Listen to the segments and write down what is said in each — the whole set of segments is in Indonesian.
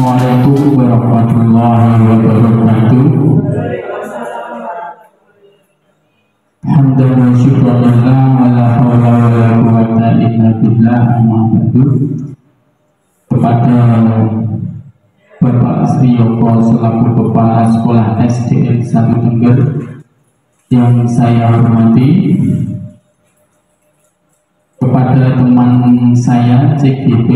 Assalamualaikum warahmatullahi wabarakatuh. Hamdan wa syukran lillah wa la haula wa la quwwata illa billah. Amma ba'du. Kepada Bapak Sri Yoko selaku Kepala Sekolah SDN 1 Tengger yang saya hormati, kepada teman saya CGP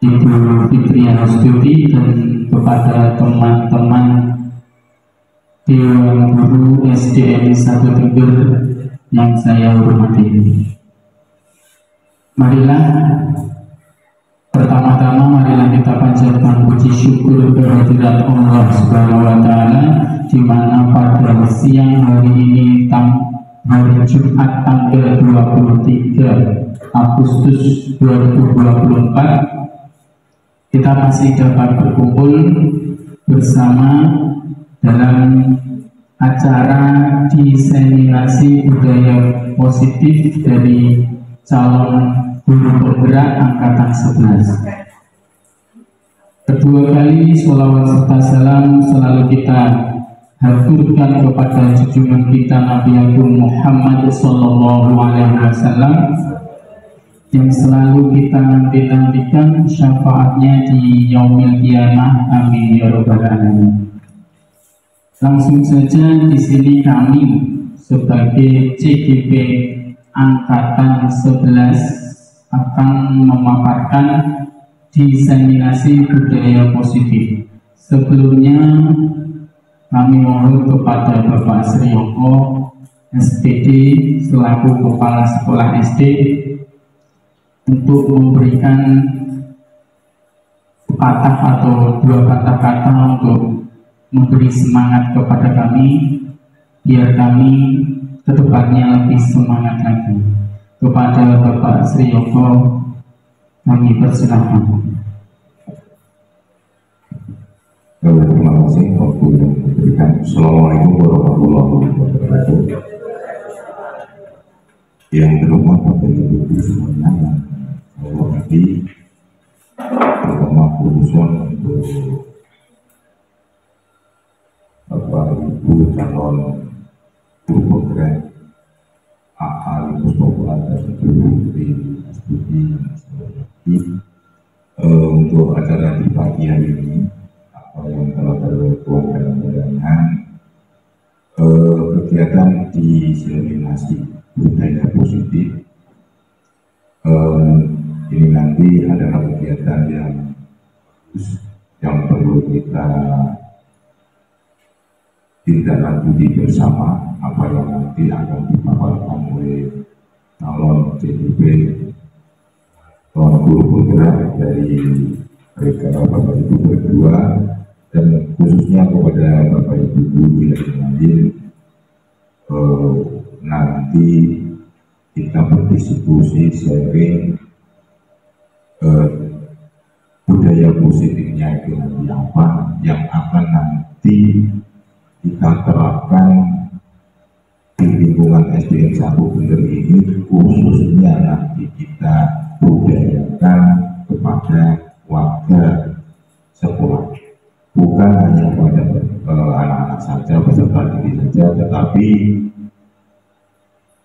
Ibu Fitriana Stuti, dan kepada teman-teman Dewan Guru SDN 1 Tengger yang saya hormati. Marilah pertama-tama kita panjatkan puji syukur kehadirat Allah Subhanahu wa Ta'ala, di mana pada siang hari ini hari Jumat tanggal 23 Agustus 2024 kita masih dapat berkumpul bersama dalam acara diseminasi budaya positif dari calon guru penggerak angkatan 11. Kedua kali sholawat serta salam selalu kita haturkan kepada junjungan kita Nabi Agung Muhammad Sallallahu Alaihi Wasallam yang selalu kita nanti-nantikan syafaatnya di yaumil qiyamah. Amin ya rabbal alamin. Langsung saja di sini kami sebagai CGP angkatan 11 akan memaparkan diseminasi budaya positif. Sebelumnya kami mohon kepada Bapak Sri Yoko SPD selaku Kepala Sekolah SD untuk memberikan patah atau dua kata-kata untuk memberi semangat kepada kami, biar kami kedepannya lebih semangat lagi. Kepada Bapak Sri Yoko kami persilakan. Terima kasih waktu yang diberikan. Assalamualaikum warahmatullahi wabarakatuh. Yang terhormat Bapak Ibu semuanya yang saya hormati, terutama khususnya untuk Bapak Ibu calon guru penggerak AA Mustafa dan Ibu di studi yang saya hormati, untuk acara di pagi hari ini yang telah bertuan dalam undangan kegiatan diseminasi budaya positif. Ini nanti adalah kegiatan yang perlu kita tindak lanjuti bersama, apa yang nanti akan dipaparkan oleh calon CGP, calon guru penggerak dari mereka Bapak Ibu berdua, dan khususnya kepada Bapak Ibu guru yang lain. Nanti kita berdiskusi sharing budaya positifnya itu nanti apa yang akan nanti kita terapkan di lingkungan SDN 1 Tengger ini, khususnya nanti kita budayakan kepada warga sekolah, bukan hanya pada anak-anak saja, peserta didik saja, tetapi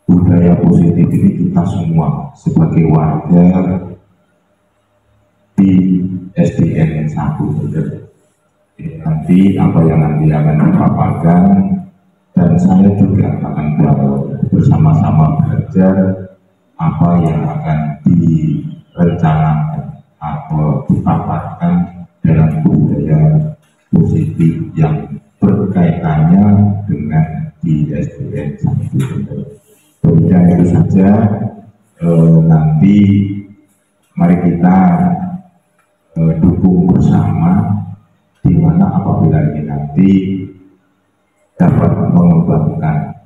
budaya positif ini kita semua sebagai warga di SDN 1 Tengger. Nanti apa yang nanti akan dipaparkan, dan saya juga akan bersama-sama belajar apa yang akan direncanakan atau dipaparkan dalam budaya positif yang berkaitannya dengan di SDN 1 Tengger. Demikian itu saja. Nanti mari kita dukung bersama, di mana apabila ini nanti dapat mengembangkan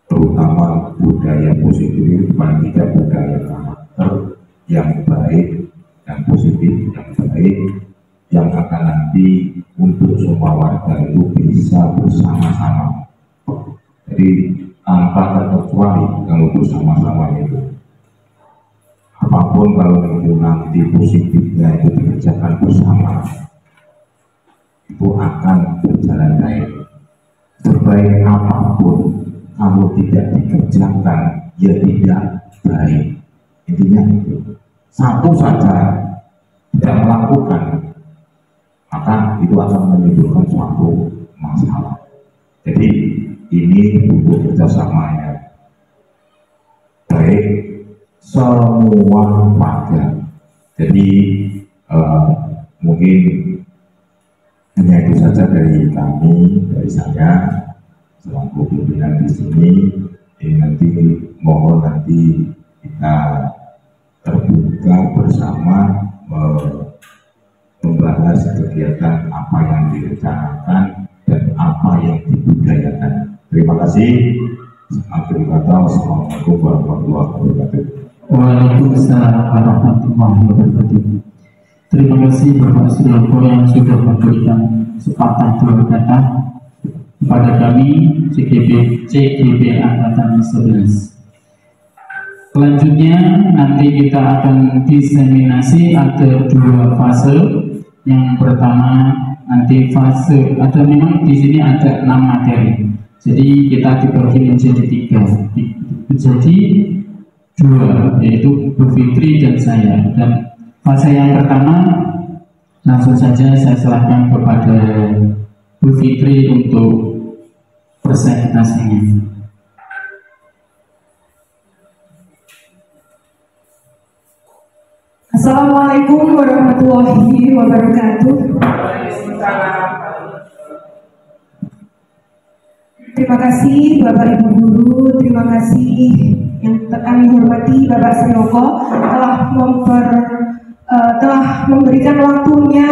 terutama budaya positif ini, paling tidak budaya karakter yang baik dan positif yang baik, yang akan nanti untuk semua warga itu bisa bersama-sama. Jadi tanpa terkecuali kalau bersama-sama itu apapun kalau itu nanti positifnya itu dikerjakan bersama, itu akan berjalan baik. Sebaik apapun kalau tidak dikerjakan, ya tidak baik. Intinya itu. Satu saja tidak melakukan, maka itu akan menimbulkan suatu masalah. Jadi ini butuh kerjasama ya, baik semua warga. Jadi mungkin hanya itu saja dari kami, dari saya selaku pimpinan di sini. Nanti mohon nanti kita terbuka bersama membahas kegiatan apa yang direncanakan dan apa yang dibudayakan. Terima kasih. Assalamualaikum warahmatullahi wabarakatuh. Waalaikumsalam warahmatullahi wabarakatuh. Terima kasih Bapak Suryoko yang sudah memberikan sepatah dua kata kepada kami CGB Angkatan 11. Selanjutnya nanti kita akan diseminasi, ada dua fase. Yang pertama nanti fase, atau memang di sini ada 6 materi. Jadi kita dibagi menjadi 3. Jadi 2, yaitu Bu Fitri dan saya. Dan fase yang pertama langsung saja saya serahkan kepada Bu Fitri untuk presentasinya. Assalamualaikum warahmatullahi wabarakatuh. Terima kasih Bapak Ibu Guru, terima kasih yang kami hormati Bapak Suryoko telah memberikan waktunya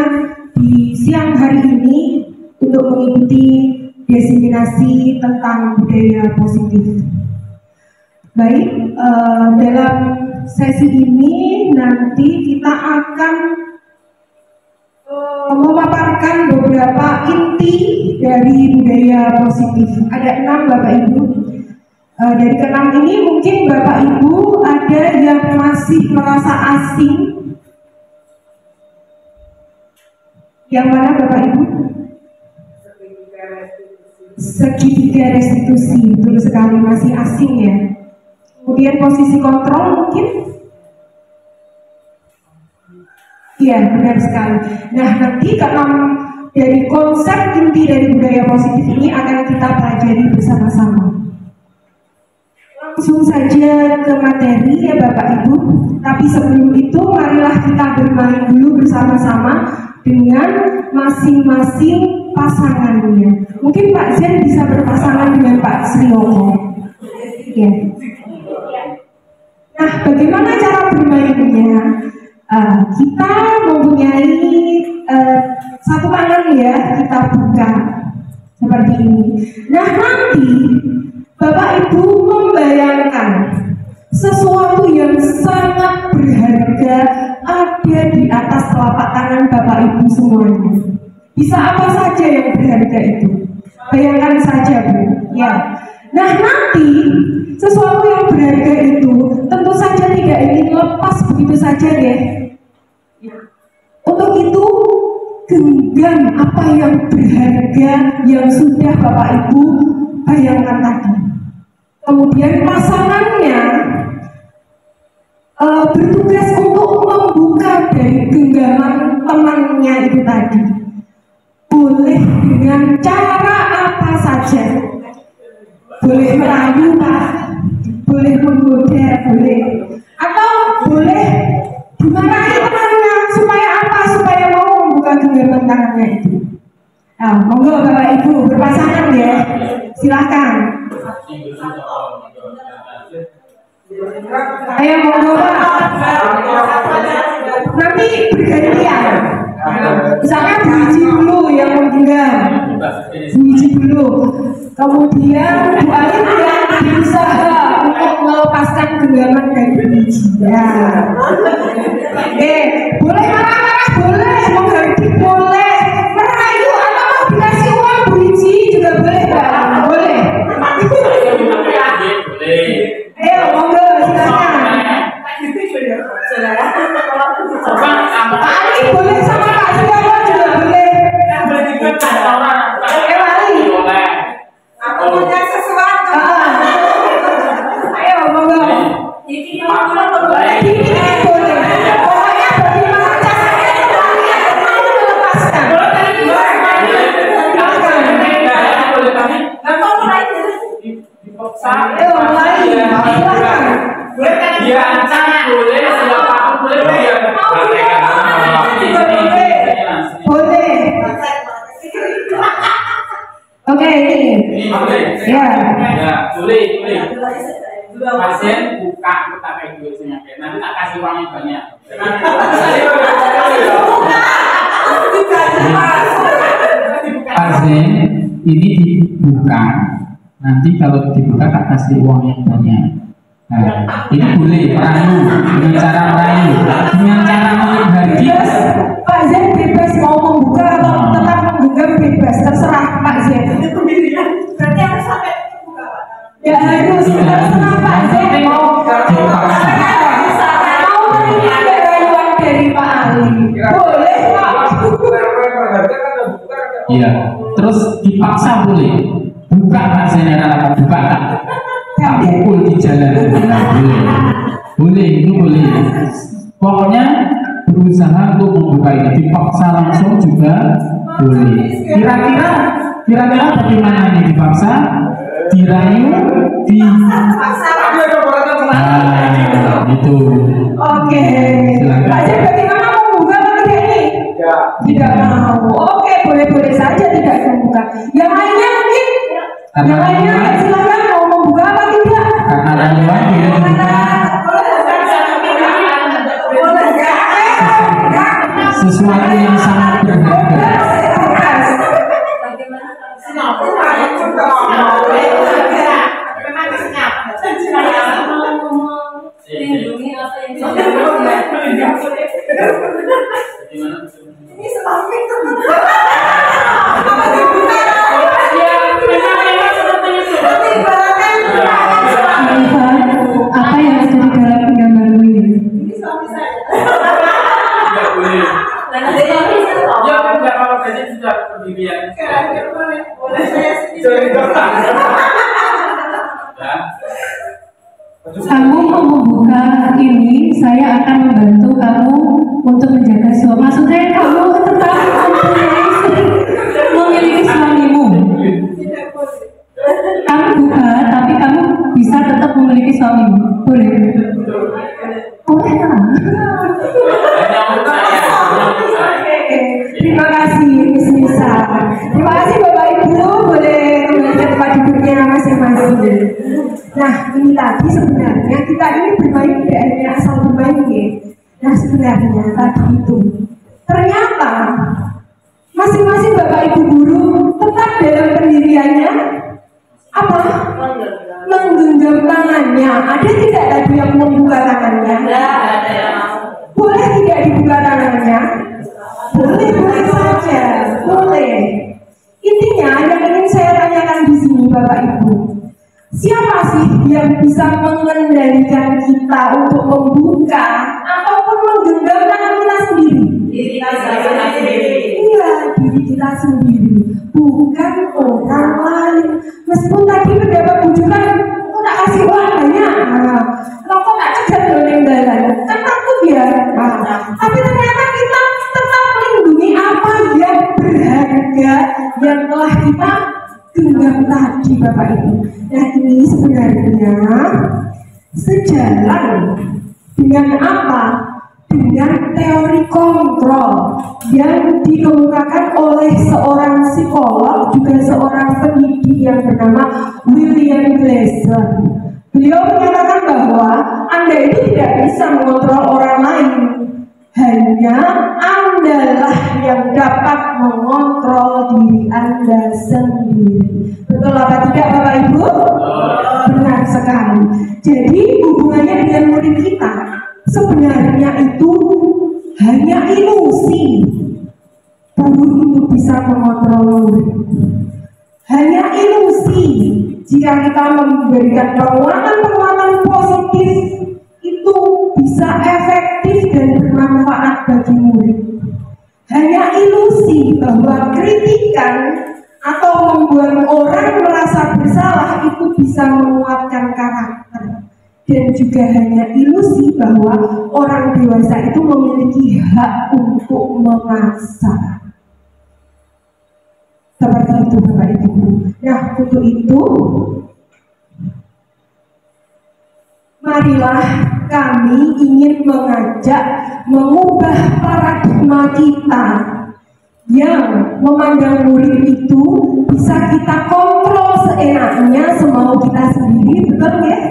di siang hari ini untuk mengikuti diseminasi tentang budaya positif. Baik, dalam sesi ini nanti kita akan memaparkan beberapa inti dari budaya positif. Ada 6 Bapak Ibu. Dari ke-6 ini mungkin Bapak Ibu ada yang masih merasa asing. Yang mana Bapak Ibu? Segitiga restitusi, betul sekali, masih asing ya. Kemudian posisi kontrol mungkin? Iya, benar sekali. Nah, nanti dari konsep inti dari budaya positif ini akan kita pelajari bersama-sama. Langsung saja ke materi ya Bapak Ibu. Tapi sebelum itu marilah kita bermain dulu bersama-sama dengan masing-masing pasangannya. Mungkin Pak Zen bisa berpasangan dengan Pak Suryoko. Ya. Nah, bagaimana cara bermainnya? Kita mempunyai satu tangan ya, kita buka seperti ini. Nah, nanti Bapak Ibu membayangkan sesuatu yang sangat berharga ada di atas telapak tangan Bapak Ibu semuanya. Bisa apa saja yang berharga itu? Bayangkan saja, Bu. Ya. Nah, nanti sesuatu yang berharga itu tentu saja tidak ingin lepas begitu saja ya. Untuk itu genggam apa yang berharga yang sudah Bapak Ibu bayangkan tadi. Kemudian pasangannya bertugas untuk membuka dari genggaman temannya itu tadi. Boleh dengan cara apa saja. Boleh merayu Pak, boleh menggoda, boleh, atau boleh dimarahi temannya supaya apa? Supaya mau membuka genggaman tangannya itu. Nah, monggo Bapak Ibu berpasangan ya, silakan. Ayo monggo Pak. Nanti bergantian. Misalnya Bu Iji dulu yang menggenggam, Bu Iji dulu. Kemudian Bu Alin yang berusaha untuk melepaskan genggaman dari Bu Iji. Ya. Oke, boleh marah-marah, boleh menghardik, boleh merayu atau mau dikasih uang Bu Iji juga boleh Pak, boleh. Ayo, monggo silakan. Silakan. Dia ancam boleh, siapa boleh dia. Boleh. Oke, ini. Ya. Boleh. Pasien buka kita kayak duit penyakit. Nanti tak kasih uangnya banyak. Pasien ini dibuka, nanti kalau dibuka tak kasih uang yang banyak. Nah, ini boleh merayu dengan cara merayu, dengan cara menghargai. Pak Zen bebas mau membuka atau tetap menggenggam bebas, terserah Pak Zen. Berarti harus sampai buka Pak? Ya harus, terserah Pak Zen mau menerima rayuan dari Pak Ali. Boleh Pak. Iya, terus dipaksa boleh. Buka Pak Zen, buka tak? Tak pukul di jalan. Boleh, itu boleh. Pokoknya berusaha untuk membuka ini, dipaksa langsung juga boleh. Kira-kira bagaimana ini dipaksa, dirayu, itu. Oke. Pak Zen bagaimana mau membuka atau tidak ini? Tidak mau. Oke, boleh-boleh saja tidak membuka. Yang lainnya mungkin? Yang lainnya silakan mau membuka apa tidak? Karena rayuan dia dibuka sesuatu yang sangat berharga. Apa yang ada di dalam gambar ini? Kamu mau membuka ini, saya akan membantu kamu untuk menjaga suami. Maksudnya kamu tetap memiliki suamimu. Kamu buka, tapi kamu bisa tetap memiliki suamimu. Boleh? Boleh kan? Terima kasih Miss Nisa. Terima kasih Bapak Ibu, boleh kembali ke tempat duduknya masing-masing. Nah, ini tadi sebenarnya kita ini bermain tidak hanya asal bermain ya. Nah, sebenarnya tadi itu ternyata masing-masing Bapak Ibu guru tetap dalam pendiriannya apa? Menggenggam tangannya. Ada tidak tadi yang membuka tangannya? Boleh tidak dibuka tangannya? Boleh saja, boleh. Intinya yang ingin saya tanyakan di sini Bapak Ibu, siapa sih yang bisa mengendalikan kita untuk membuka ataupun menggenggam tangan kita sendiri? Diri kita sendiri. Iya, diri kita sendiri, bukan orang lain. Meskipun tadi pendapat bujukan, kok tak kasih uang banyak, kok tak cegat doang dalan, kan takut ya. Tapi ternyata kita tetap melindungi apa yang berharga yang telah kita genggam tadi Bapak Ibu. Nah ini sebenarnya sejalan dengan apa? Dengan teori kontrol yang dikemukakan oleh seorang psikolog juga seorang pendidik yang bernama William Glasser. Beliau menyatakan bahwa Anda itu tidak bisa mengontrol orang lain, hanya Andalah yang dapat mengontrol diri Anda sendiri. Betul apa tidak Bapak Ibu? Benar sekali. Jadi hubungannya dengan murid kita sebenarnya itu hanya ilusi. Guru itu bisa mengontrol murid. Hanya ilusi. Jika kita memberikan penguatan positif, itu bisa efektif dan bermanfaat bagi murid. Hanya ilusi bahwa kritikan atau membuat orang merasa bersalah itu bisa menguatkan karakter. Dan juga hanya ilusi bahwa orang dewasa itu memiliki hak untuk memaksa. Seperti itu Bapak Ibu. Nah untuk itu marilah kami ingin mengubah paradigma kita yang memandang murid itu bisa kita kontrol seenaknya semau kita sendiri, betul ya?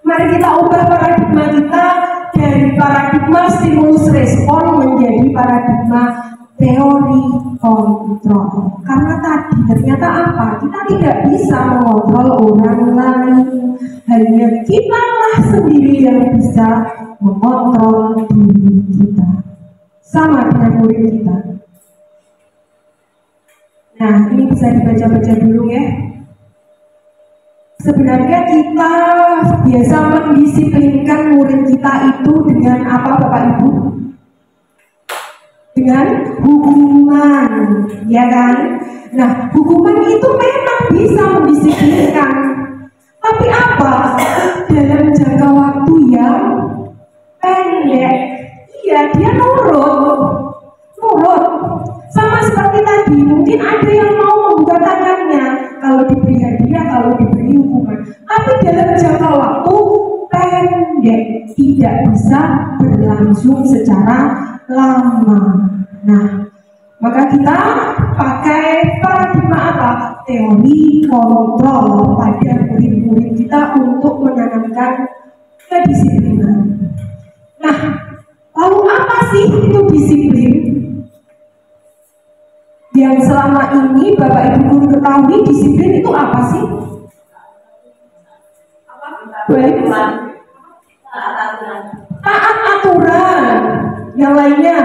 Mari kita ubah paradigma kita dari paradigma stimulus respon menjadi paradigma teori kontrol. Karena tadi ternyata apa? Kita tidak bisa mengontrol orang lain, hanya kita lah sendiri yang bisa mengontrol diri kita. Sama dengan murid kita. Nah, ini bisa dibaca-baca dulu ya. Sebenarnya kita biasa mendisiplinkan murid kita itu dengan apa Bapak Ibu? Dengan hukuman, ya kan? Nah, hukuman itu memang bisa mendisiplinkan. Tapi apa? Dalam jangka waktu yang pendek. Iya, dia nurut. Sama seperti tadi, mungkin ada yang mau membuka tangannya kalau diberi hadiah, kalau diberi hukuman. Tapi dalam jangka waktu pendek, tidak bisa berlangsung secara lama. Nah, maka kita pakai paradigma apa? Teori kontrol pada murid-murid kita untuk menanamkan kedisiplinan. Nah, lalu apa sih itu disiplin? Yang selama ini Bapak Ibu guru ketahui disiplin itu apa sih? Baik, taat aturan. Yang lainnya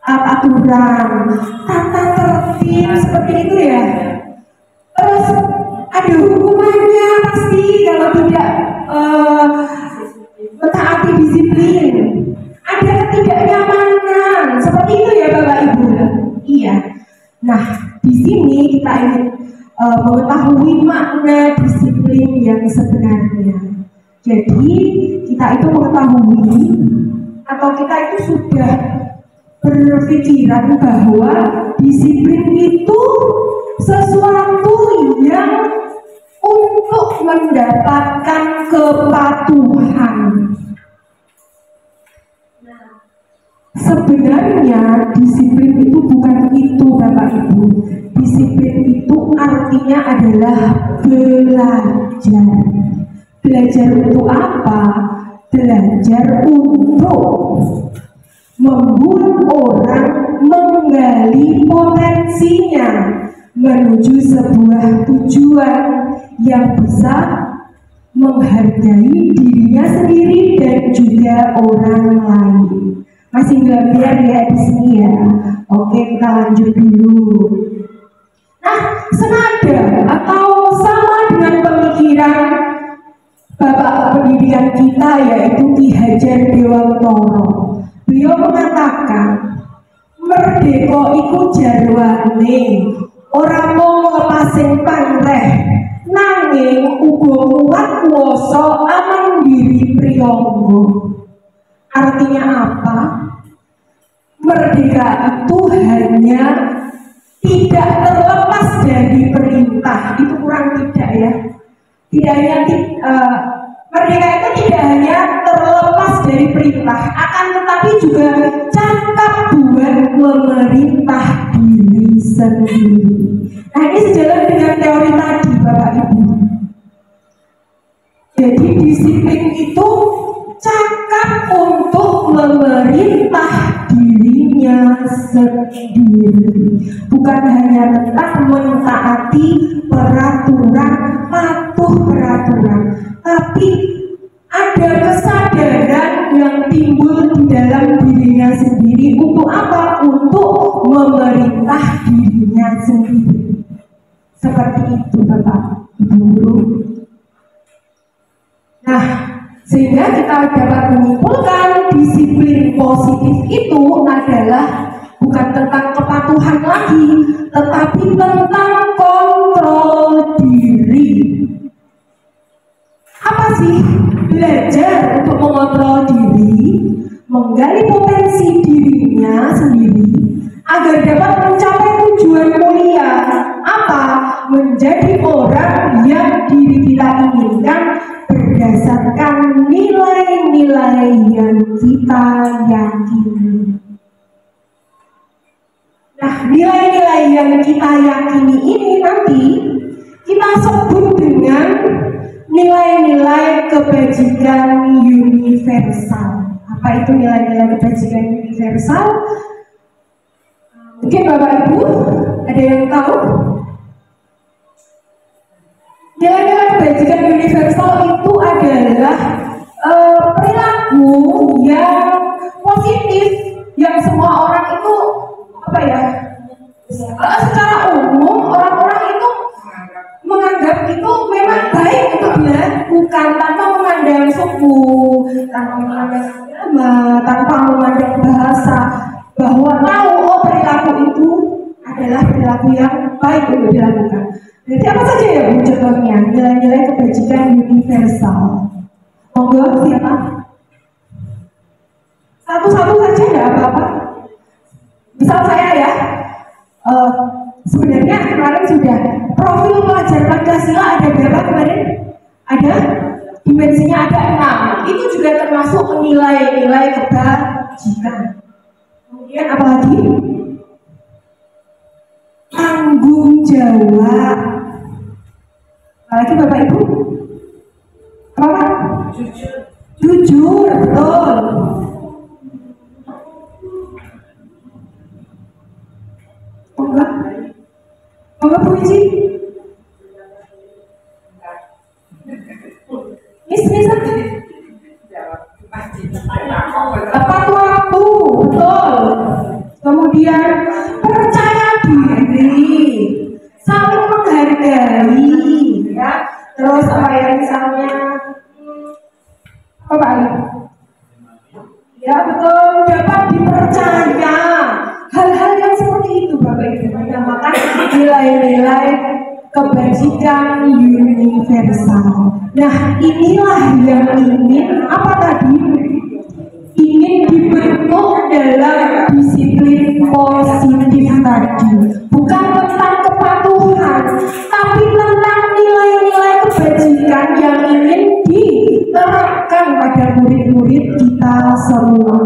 taat aturan, tata tertib, seperti itu ya. Terus ada hukumannya pasti kalau tidak mentaati disiplin. Ada ketidaknyamanan, seperti itu ya Bapak Ibu. Iya. Nah, di sini kita ingin mengetahui makna disiplin yang sebenarnya. Jadi kita itu mengetahui atau kita itu sudah berpikiran bahwa disiplin itu sesuatu yang untuk mendapatkan kepatuhan. Sebenarnya disiplin itu bukan itu Bapak Ibu. Disiplin itu artinya adalah belajar. Belajar untuk apa? Belajar untuk membuat orang menggali potensinya menuju sebuah tujuan yang bisa menghargai dirinya sendiri dan juga orang lain. Masih belajar ya di sini ya. Oke, kita lanjut dulu. Nah, senada atau sama dengan pemikiran Bapak pendidikan kita yaitu Ki Hajar Dewantara. Beliau mengatakan merdeka iku jarwane ora mung lepasing pangreh nanging uga kuat kuwasa aman diri priyangga. Artinya apa? Merdeka itu hanya tidak terlepas dari perintah. Itu kurang tidak ya? Tidak hanya merdeka itu tidak hanya terlepas dari perintah, akan tetapi juga cakap buat memerintah diri sendiri. Nah, ini sejalan dengan teori tadi Bapak Ibu. Jadi disiplin itu cakap untuk memerintah dirinya sendiri, bukan hanya tentang mentaati peraturan, patuh peraturan, tapi ada kesadaran yang timbul di dalam dirinya sendiri untuk apa? Untuk memerintah dirinya sendiri. Seperti itu Bapak Ibu Guru. Nah, sehingga kita dapat menyimpulkan disiplin positif itu adalah bukan tentang kepatuhan lagi, tetapi tentang kontrol diri. Apa sih? Belajar untuk mengontrol diri, menggali potensi dirinya sendiri agar dapat mencapai tujuan mulia. Apa? menjadi orang yang diri kita inginkan berdasarkan nilai-nilai yang kita yakini. Nah, nilai-nilai yang kita yakini ini nanti kita sebut dengan nilai-nilai kebajikan universal. Apa itu nilai-nilai kebajikan universal? Mungkin Bapak Ibu ada yang tahu? Nilai-nilai kebajikan universal itu adalah perilaku yang positif yang semua orang itu secara umum orang-orang itu menganggap itu memang baik untuk dilakukan tanpa memandang suku, tanpa memandang agama, tanpa memandang bahasa, bahwa tahu perilaku itu adalah perilaku yang baik untuk dilakukan. Jadi apa saja ya Bu contohnya nilai-nilai kebajikan universal? Monggo siapa? Satu-satu saja tidak apa-apa. Misal saya ya, sebenarnya kemarin sudah profil pelajar Pancasila ada berapa kemarin? Ada dimensinya ada 6. Itu juga termasuk nilai-nilai kebajikan. Kemudian apa lagi? Tanggung jawab. Apalagi Bapak Ibu? Apa? Jujur, betul. Monggo Bu Iji. Tepat waktu, betul. Kemudian percaya diri, saling menghargai, ya. Terus apa ya misalnya? Apa lagi? Ya betul, dapat dipercaya. Hal-hal yang seperti itu Bapak Ibu dinamakan nilai-nilai kebajikan universal. Nah, inilah yang ingin apa tadi? Ingin dibentuk dalam disiplin positif tadi. Bukan tentang kepatuhan, tapi tentang nilai-nilai kebajikan yang ingin diterapkan pada murid-murid kita semua,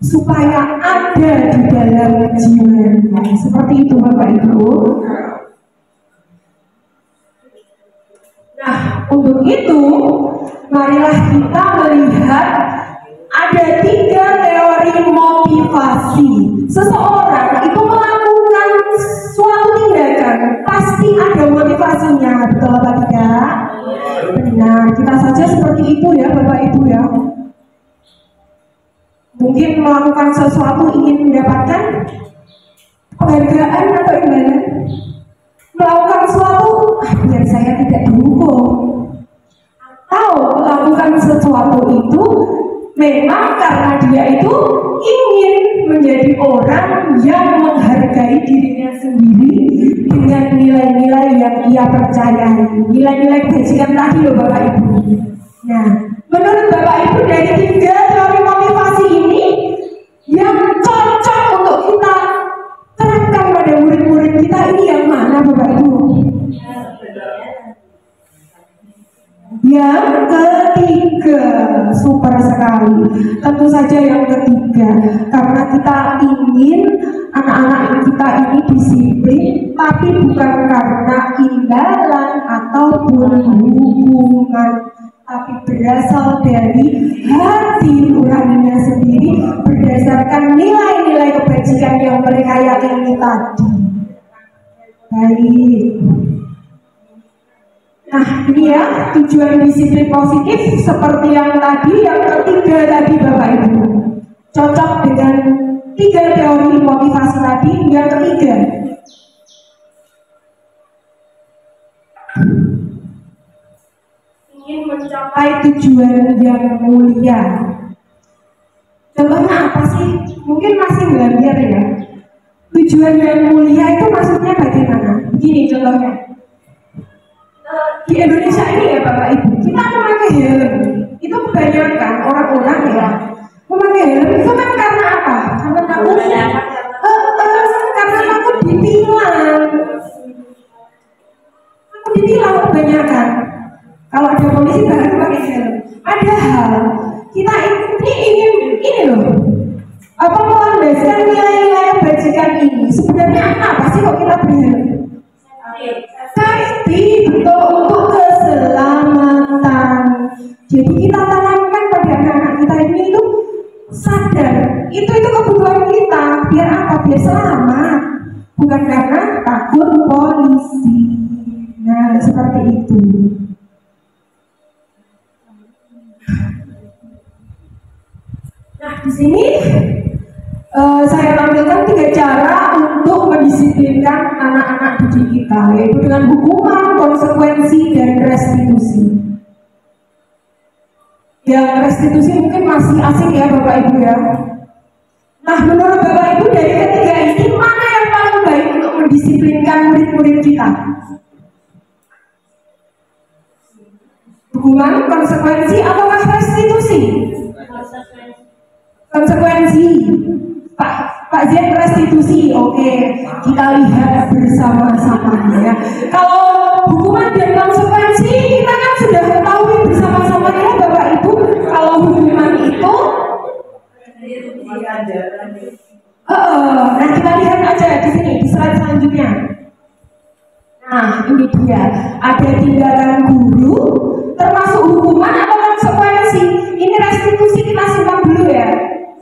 supaya ada di dalam jiwanya. Seperti itu Bapak Ibu. Nah, untuk itu marilah kita melihat ada 3 teori motivasi. Seseorang itu melakukan suatu tindakan pasti ada motivasinya, betul apa tidak? Benar, kita saja seperti itu ya Bapak Ibu ya. Mungkin melakukan sesuatu ingin mendapatkan penghargaan atau gimana? Melakukan sesuatu biar saya tidak dihukum. Atau melakukan sesuatu itu memang karena dia itu ingin menjadi orang yang menghargai dirinya sendiri dengan nilai-nilai yang ia percayai. Nilai-nilai kebajikan tadi loh Bapak Ibu. Nah, menurut Bapak Ibu dari 3 teori motivasi ini yang cocok untuk kita terapkan pada murid-murid kita ini yang mana Bapak Ibu? Yang ketiga, super sekali. Tentu saja yang ketiga, karena kita ingin anak-anak kita ini disiplin, tapi bukan karena imbalan ataupun hubungan, tapi berasal dari hati nuraninya sendiri, berdasarkan nilai-nilai kebajikan yang mereka yakini tadi. Baik. Nah, ini ya tujuan disiplin positif seperti yang tadi, yang ketiga tadi Bapak Ibu. Cocok dengan 3 teori motivasi tadi. Yang ketiga, ingin mencapai tujuan yang mulia. Contohnya apa sih? Mungkin masih belajar ya. Tujuan yang mulia itu maksudnya bagaimana? Begini contohnya. Di Indonesia ini ya Bapak Ibu, kita memakai helm. Itu kebanyakan orang-orang ya memakai helm itu kan karena apa? Karena takut, karena takut ditilang. Kalau ada polisi baru pakai helm. Padahal kita ini ingin ini loh, apa melandaskan nilai-nilai kebajikan ini. Sebenarnya apa sih kok kita berhelm? Safety, betul, untuk keselamatan. Jadi kita tanamkan pada anak-anak kita ini itu sadar, itu kebutuhan kita. Biar apa? Biar selamat, bukan karena takut polisi. Nah, seperti itu. Nah, di sini saya tampilkan 3 cara untuk mendisiplinkan anak-anak didik kita, yaitu dengan hukuman, konsekuensi, dan restitusi. Yang restitusi mungkin masih asing ya Bapak Ibu ya. Nah, menurut Bapak Ibu dari ketiga ini mana yang paling baik untuk mendisiplinkan murid-murid kita? Hukuman, konsekuensi, atau restitusi? Konsekuensi. Pak Zen restitusi, oke, kita lihat bersama-sama ya. Kalau hukuman dan konsekuensi kita kan sudah ketahui bersama-sama ya Bapak Ibu. Kalau hukuman itu, nah kita lihat aja di sini di slide selanjutnya. Nah ini dia, ada tindakan guru, termasuk hukuman atau konsekuensi. Ini restitusi kita simpan dulu ya.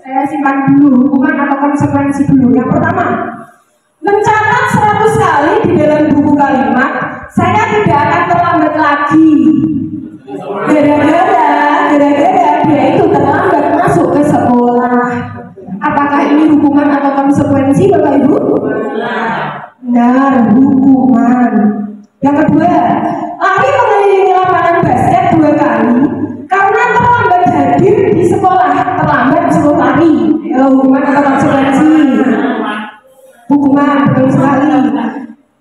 Saya simpan dulu hukuman atau konsekuensi dulu. Yang pertama, mencatat 100 kali di dalam buku kalimat, saya tidak akan terlambat lagi. Gara-gara dia itu terlambat masuk ke sekolah. Apakah ini hukuman atau konsekuensi Bapak Ibu? Benar, hukuman. Yang kedua, lari mengelilingi lapangan basket 2 kali karena terlambat hadir di sekolah, terlambat disuruh lari. Hukuman atau konsekuensi? Hukuman, betul sekali.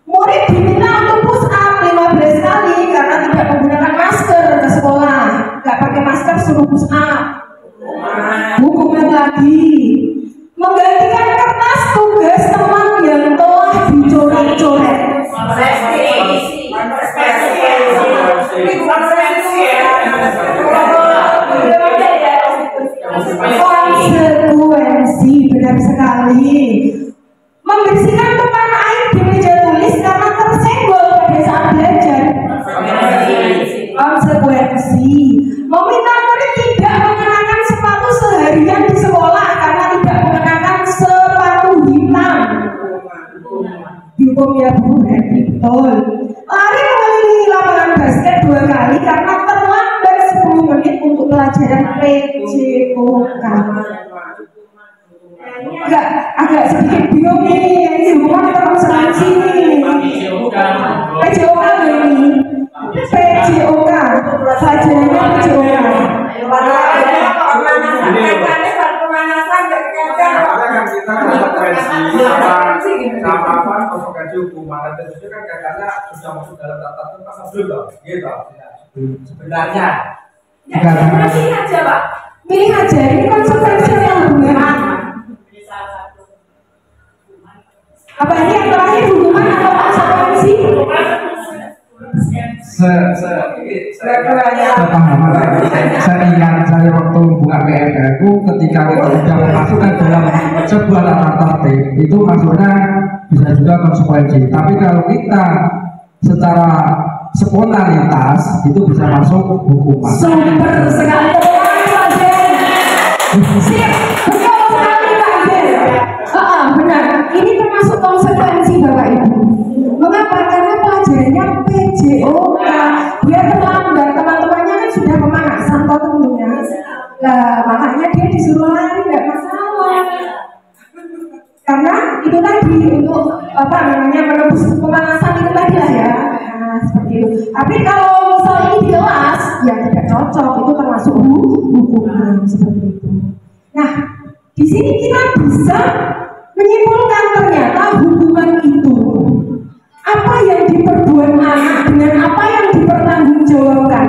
Murid diminta untuk push up 15 kali karena tidak menggunakan masker ke sekolah. Gak pakai masker suruh push up. Hukuman lagi. Menggantikan kertas tugas teman yang telah dicoret-coret. Konsekuensi, benar sekali. Membersihkan tumpahan air di meja tulis karena tersenggol pada saat belajar. Konsekuensi. Meminta murid tidak mengenakan sepatu seharian di sekolah karena tidak mengenakan sepatu hitam. Dihukum ya Bu, berarti betul. Lari mengelilingi lapangan basket 2 kali karena terlambat 10 menit untuk pelajaran PJOK. Agak sedikit bingung nih, ini hukuman atau konsekuensi nih? PJOK ini, PJOK, pelajarannya PJOK. Sama konsekuensi hukuman dan tentunya kan katanya sudah masuk dalam daftar pasal dulu, gitu. Sebenarnya. Pilih aja Pak, pilih aja. Ini konsekuensi yang benar. Apa ini yang terakhir hukuman atau konsekuensi? Saya ingat saya waktu buka PMK itu ketika kita sudah memasukkan dalam sebuah tata tertib itu masuknya bisa juga konsekuensi. Tapi kalau kita secara spontanitas itu bisa masuk hukuman. Super sekali Pak Zen. Sip, betul sekali Pak Zen. Benar, ini termasuk konsekuensi Bapak Ibu. Mengapa? Karena pelajarannya PJOK. Dia terlambat, teman-temannya kan sudah pemanasan toh tentunya. Nah, makanya dia disuruh lari, nggak masalah. Karena itu tadi untuk apa namanya menembus pemanasan itu tadi lah ya. Nah, seperti itu. Tapi kalau misalnya ini di kelas, ya tidak cocok. Itu termasuk hukuman seperti itu. Nah, di sini kita bisa menyimpulkan ternyata hukuman itu apa yang diperbuat anak dengan apa yang dipertanggungjawabkan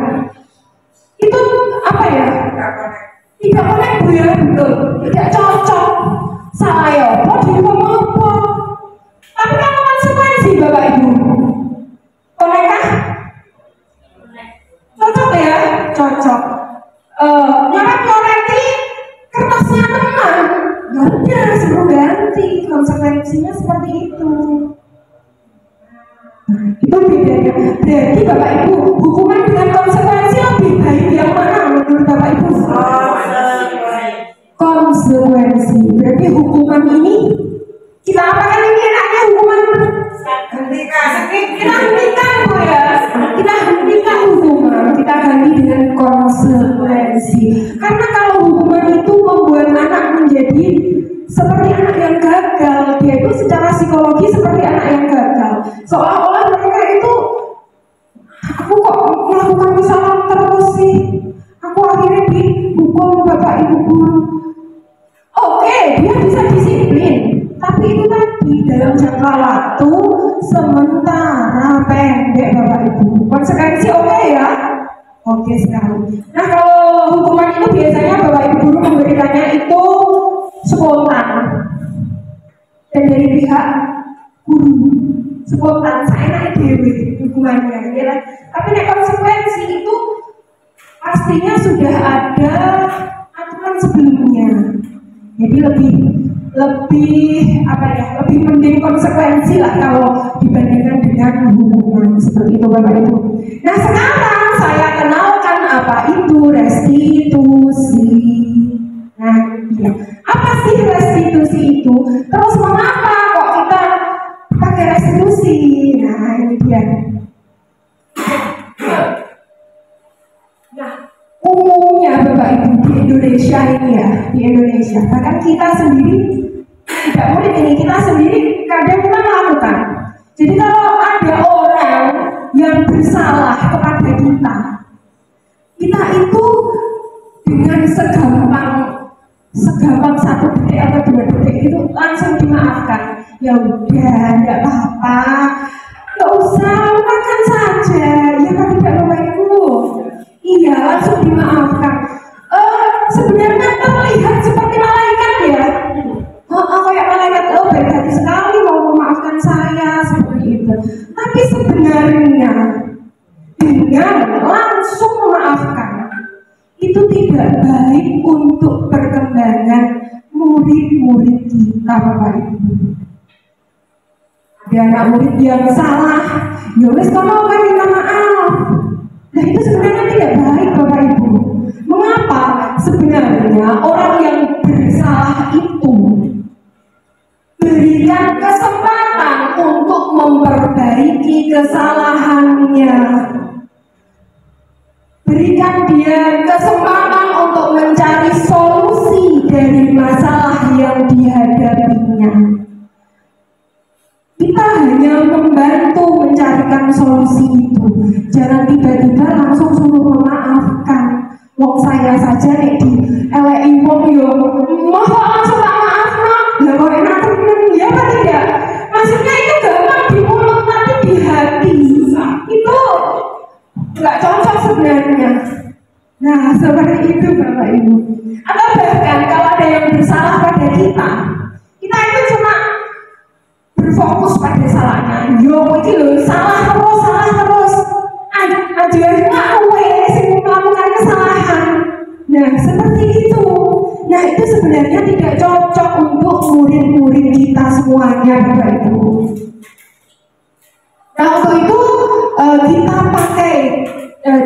itu apa ya? Tidak connect Bu ya, betul. Tidak cocok. Salah ya, apa dihukum apa? Tapi kalau konsekuensi Bapak Ibu, connect kah? Cocok konsekuensinya seperti itu. Itu bedanya. Berarti Bapak Ibu, hukuman dengan konsekuensi lebih baik yang mana menurut Bapak Ibu? Konsekuensi. Berarti hukuman ini kita apakan ini enaknya hukuman? Kita hentikan Bu ya. Kita hentikan hukuman, kita ganti dengan konsekuensi. Karena kalau hukuman itu membuat anak menjadi seperti anak yang gagal, dia itu secara psikologi seperti anak yang gagal. Seolah-olah mereka itu, aku kok melakukan kesalahan terus sih, aku akhirnya dihukum Bapak Ibu guru. Oke, dia bisa disiplin, tapi itu tadi dalam jangka waktu sementara pendek Bapak Ibu. Konsekuensi oke ya? Oke sekali. Nah kalau hukuman itu biasanya Bapak Ibu guru memberikannya itu spontan dan dari pihak guru spontan, saya dewi hukumannya ya. Tapi nek konsekuensi itu pastinya sudah ada aturan sebelumnya, jadi lebih apa ya, lebih mending konsekuensi lah kalau dibandingkan dengan hukuman seperti itu Bapak Ibu. Nah sekarang saya kenalkan apa itu restitusi. Nah iya, apa sih restitusi itu? Terus mengapa kok kita pakai restitusi? Nah ini dia. Nah umumnya Bapak Ibu di Indonesia ini ya, di Indonesia bahkan kita sendiri tidak murid ini, kita sendiri kadang kita melakukan. Jadi kalau ada orang yang bersalah kepada kita itu dengan segampang 1 detik atau 2 detik itu langsung dimaafkan. Ya udah, tidak apa-apa, nggak usah, makan saja, ya kan tidak Bapak Ibu. Iya, langsung dimaafkan. Sebenarnya terlihat seperti malaikat ya. Kayak malaikat, baik hati sekali mau memaafkan saya seperti itu. Tapi sebenarnya dengan langsung memaafkan itu tidak baik untuk perkembangan murid-murid kita Bapak Ibu. Ada anak murid yang salah, ya wes kamu minta maaf. Nah itu sebenarnya tidak baik Bapak Ibu. Mengapa? Sebenarnya orang yang bersalah itu berikan kesempatan untuk memperbaiki kesalahannya. Berikan dia kesempatan untuk mencari solusi dari masalah yang dihadapinya. Kita hanya membantu mencarikan solusi itu. Jangan tiba-tiba langsung suruh memaafkan. Wong saya saja nek di eleki wong yo, mau langsung tak maafno. Lah kok enak temen ya apa tidak? Maksudnya itu gampang di mulut tapi di hati itu nggak cocok sebenarnya. Nah seperti itu Bapak Ibu. Atau bahkan kalau ada yang bersalah pada kita itu cuma berfokus pada salahnya. Yo iki lho salah terus. Ajarnya kowe sing melakukan kesalahan. Nah seperti itu. Nah itu sebenarnya tidak cocok untuk murid-murid kita semuanya Bapak Ibu. Nah untuk itu kita pakai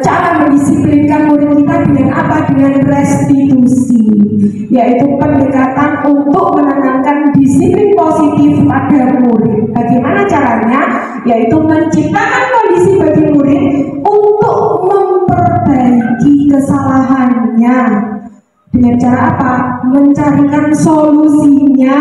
cara mendisiplinkan murid kita dengan apa? Dengan restitusi, yaitu pendekatan untuk menanamkan disiplin positif pada murid. Bagaimana caranya? Yaitu menciptakan kondisi bagi murid untuk memperbaiki kesalahannya. Dengan cara apa? Mencarikan solusinya,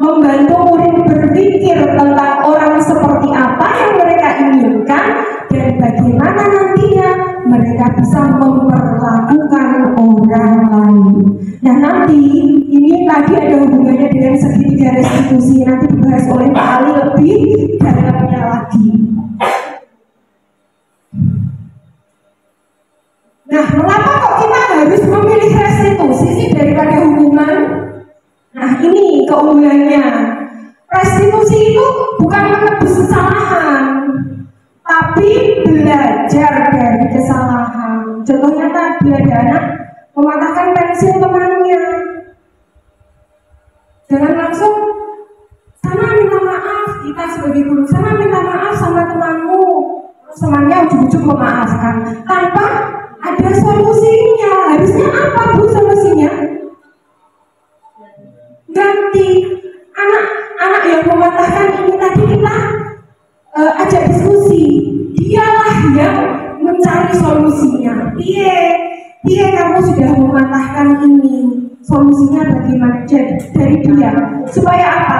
membantu murid berpikir tentang orang seperti apa yang mereka inginkan dan bagaimana nantinya mereka bisa memperlakukan orang lain. Nah nanti ini tadi ada hubungannya dengan segitiga restitusi, nanti dibahas oleh Pak Ali lebih dalamnya lagi. Nah mengapa kok kita harus memilih restitusi sih daripada hukuman? Nah ini keunggulannya. Restitusi itu bukan menebus kesalahan, tapi belajar dari kesalahan. Contohnya tadi ada anak mematahkan pensil temannya, jangan langsung sana sebagai guru sana minta maaf sama temanmu, temannya ujung-ujung memaafkan tanpa ada solusinya. Harusnya apa Bu solusinya? Ganti anak yang mematahkan ini tadi kita ajak diskusi, dialah yang mencari solusinya. Dia kamu sudah mematahkan ini, solusinya bagaimana? Dari dia supaya apa?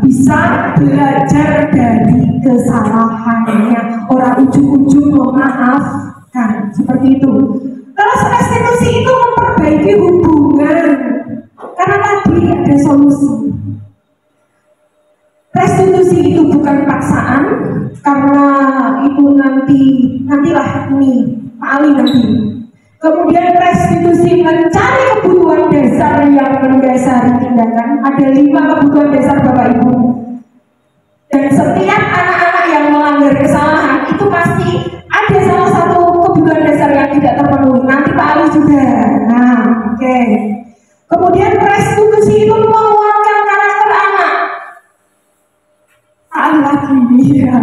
Bisa belajar dari kesalahannya, orang ujung-ujung memaafkan, seperti itu. Terus restitusi itu memperbaiki hubungan karena tadi ada solusi. Restitusi itu bukan paksaan, karena itu nantilah ini Pak Ali nanti. Kemudian restitusi mencari kebutuhan dasar yang mendasari tindakan. Ada 5 kebutuhan dasar Bapak Ibu. Dan setiap anak-anak yang melanggar kesalahan itu pasti ada salah satu kebutuhan dasar yang tidak terpenuhi. Nanti Pak Ali juga. Nah, oke. Kemudian restitusi itu menguatkan karakter anak. Lagi ya.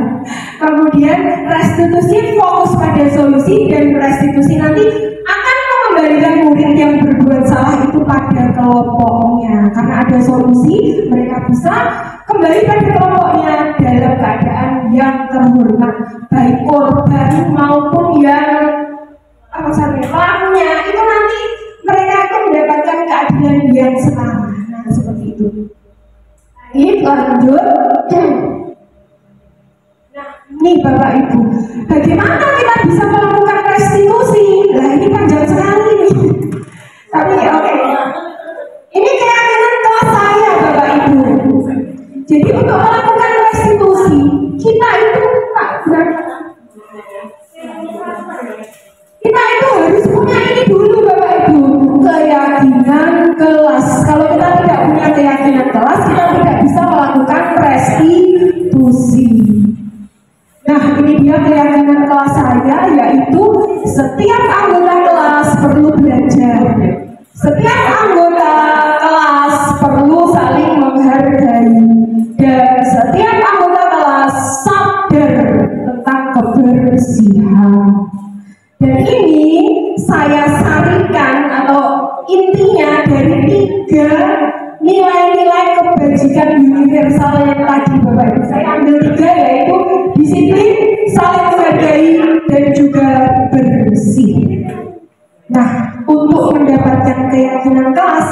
Kemudian restitusi fokus pada solusi, dan restitusi nanti akan mengembalikan murid yang berbuat salah itu pada kelompoknya. Karena ada solusi, mereka bisa kembali pada kelompoknya dalam keadaan yang terhormat, baik korban maupun yang pelakunya. Itu nanti mereka akan mendapatkan keadilan yang setara. Nah, seperti itu. Ini lanjut. Nih Bapak Ibu, bagaimana kita bisa melakukan restitusi? Nah ini panjang sekali nih. Tapi oke. Ini keyakinan kelas saya Bapak Ibu. Jadi untuk melakukan restitusi, kita itu harus punya ini dulu Bapak Ibu, keyakinan kelas. Kalau kita tidak punya keyakinan kelas, kita tidak bisa melakukan restitusi. Nah, ini dia keyakinan kelas saya, yaitu setiap anggota kelas perlu belajar. Setiap anggota kelas perlu saling menghargai. Dan setiap anggota kelas sadar tentang kebersihan. Dan ini saya sarikan atau intinya dari 3 nilai-nilai kebajikan universal yang tadi Bapak Ibu. Saya ambil 3, yaitu disiplin, saling menghargai, dan juga bersih. Nah, untuk mendapatkan keyakinan kelas,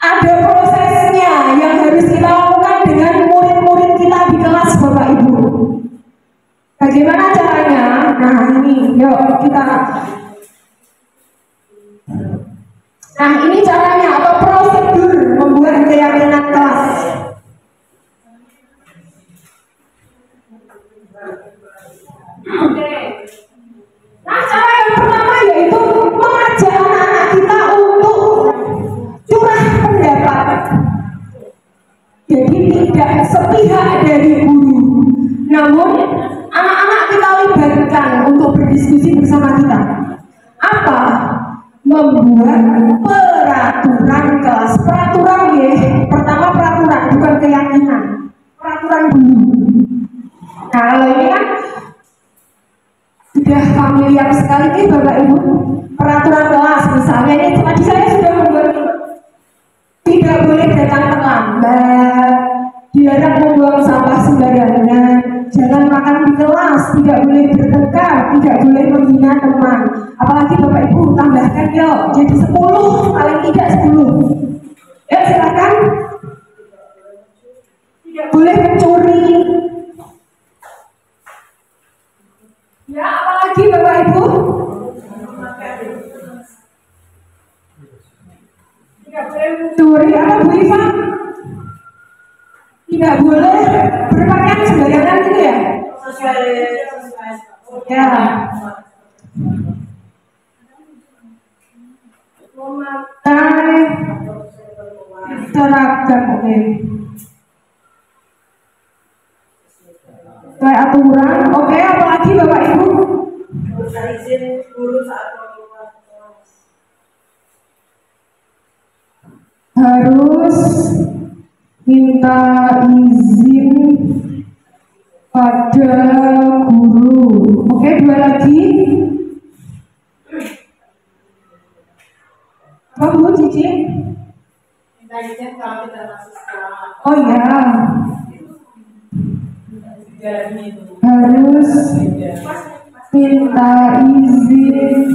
ada prosesnya yang harus kita lakukan dengan murid-murid kita di kelas Bapak Ibu. Bagaimana caranya? Nah ini, yuk kita. Nah ini caranya atau prosedur membuat keyakinan kelas. Oke. Nah cara yang pertama yaitu mengajak anak-anak kita untuk curah pendapat. Jadi tidak sepihak dari guru, namun anak-anak kita libatkan untuk berdiskusi bersama kita. Apa? Membuat peraturan kelas. Peraturan ya, pertama peraturan bukan keyakinan. Peraturan dulu. Nah kalau ini kan sudah familiar sekali nih Bapak Ibu. Peraturan kelas misalnya ini tadi saya sudah membuat tidak boleh datang terlambat, dilarang membuang sampah sembarangan, jangan makan di kelas, tidak boleh bertengkar, tidak boleh menghina teman. Apalagi Bapak Ibu tambahkan yuk jadi 10, paling tidak 10. Ya silakan. Tidak boleh mencuri. Ya apalagi Bapak Ibu. Tidak boleh mencuri. Apa Bu Iva? Tidak boleh berpakaian sembarangan gitu ya? Ya. Memakai seragam, oke. Kayak aturan, oke. Apalagi Bapak Ibu? Izin guru saat harus minta izin pada guru. Oke, dua lagi. Apa Bu Cici? Oh ya, harus minta izin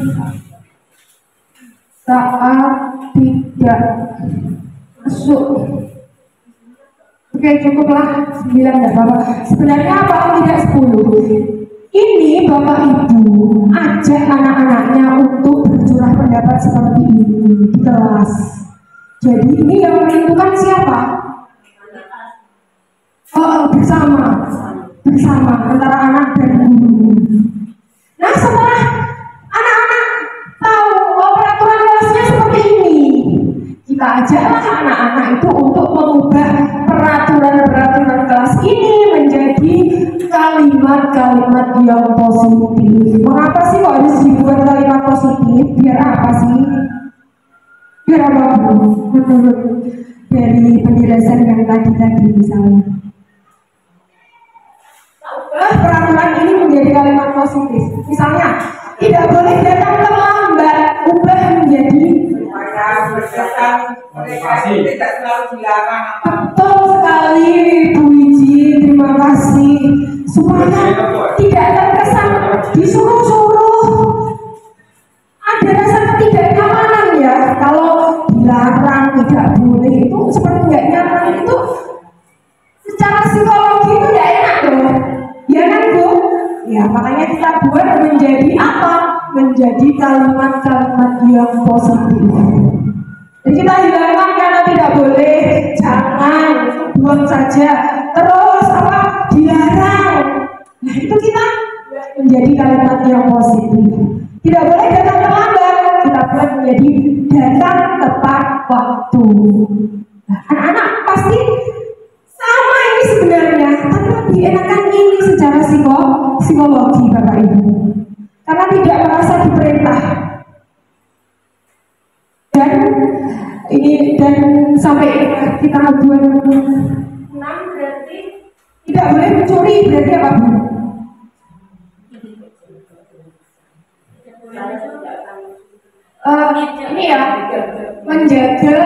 saat tidak masuk. Oke, cukuplah 9, enggak apa-apa. Sebenarnya apa tidak 10? Ini Bapak Ibu ajak anak-anaknya untuk bercurah pendapat seperti ini di kelas. Jadi ini yang menentukan siapa? Bersama antara anak dan guru. Nah, setelah anak-anak tahu peraturan kelasnya seperti ini, kita ajaklah anak-anak itu untuk mengubah peraturan kelas ini menjadi kalimat-kalimat yang positif. Mengapa sih kok harus dibuat kalimat positif? Biar apa sih? Biar apa Bu? Menurut dari penjelasan yang tadi misalnya. Peraturan ini menjadi kalimat positif. Misalnya, tidak boleh datang terlambat, ubah menjadi tidak selalu dilarang. Betul sekali Bu Wiji, terima kasih. Supaya tidak terkesan disuruh-suruh, ada rasa ketidaknyamanan ya. Kalau dilarang tidak boleh itu seperti nggak nyaman, itu secara psikologi itu tidak enak loh. Ya kan Bu? Ya makanya kita buat menjadi apa? Menjadi kalimat-kalimat yang positif. Jadi kita hilangkan karena tidak boleh, jangan, buang saja. Terus apa? Dilarang. Nah itu kita menjadi kalimat yang positif. Tidak boleh datang terlambat, kita buat menjadi datang tepat waktu. Nah, anak-anak pasti sama ini sebenarnya, tapi lebih enakan ini secara psikologi Bapak Ibu. Karena tidak merasa diperintah. Dan sampai kita buat 6 berarti tidak boleh mencuri, berarti apa Bu? Ini ya, menjaga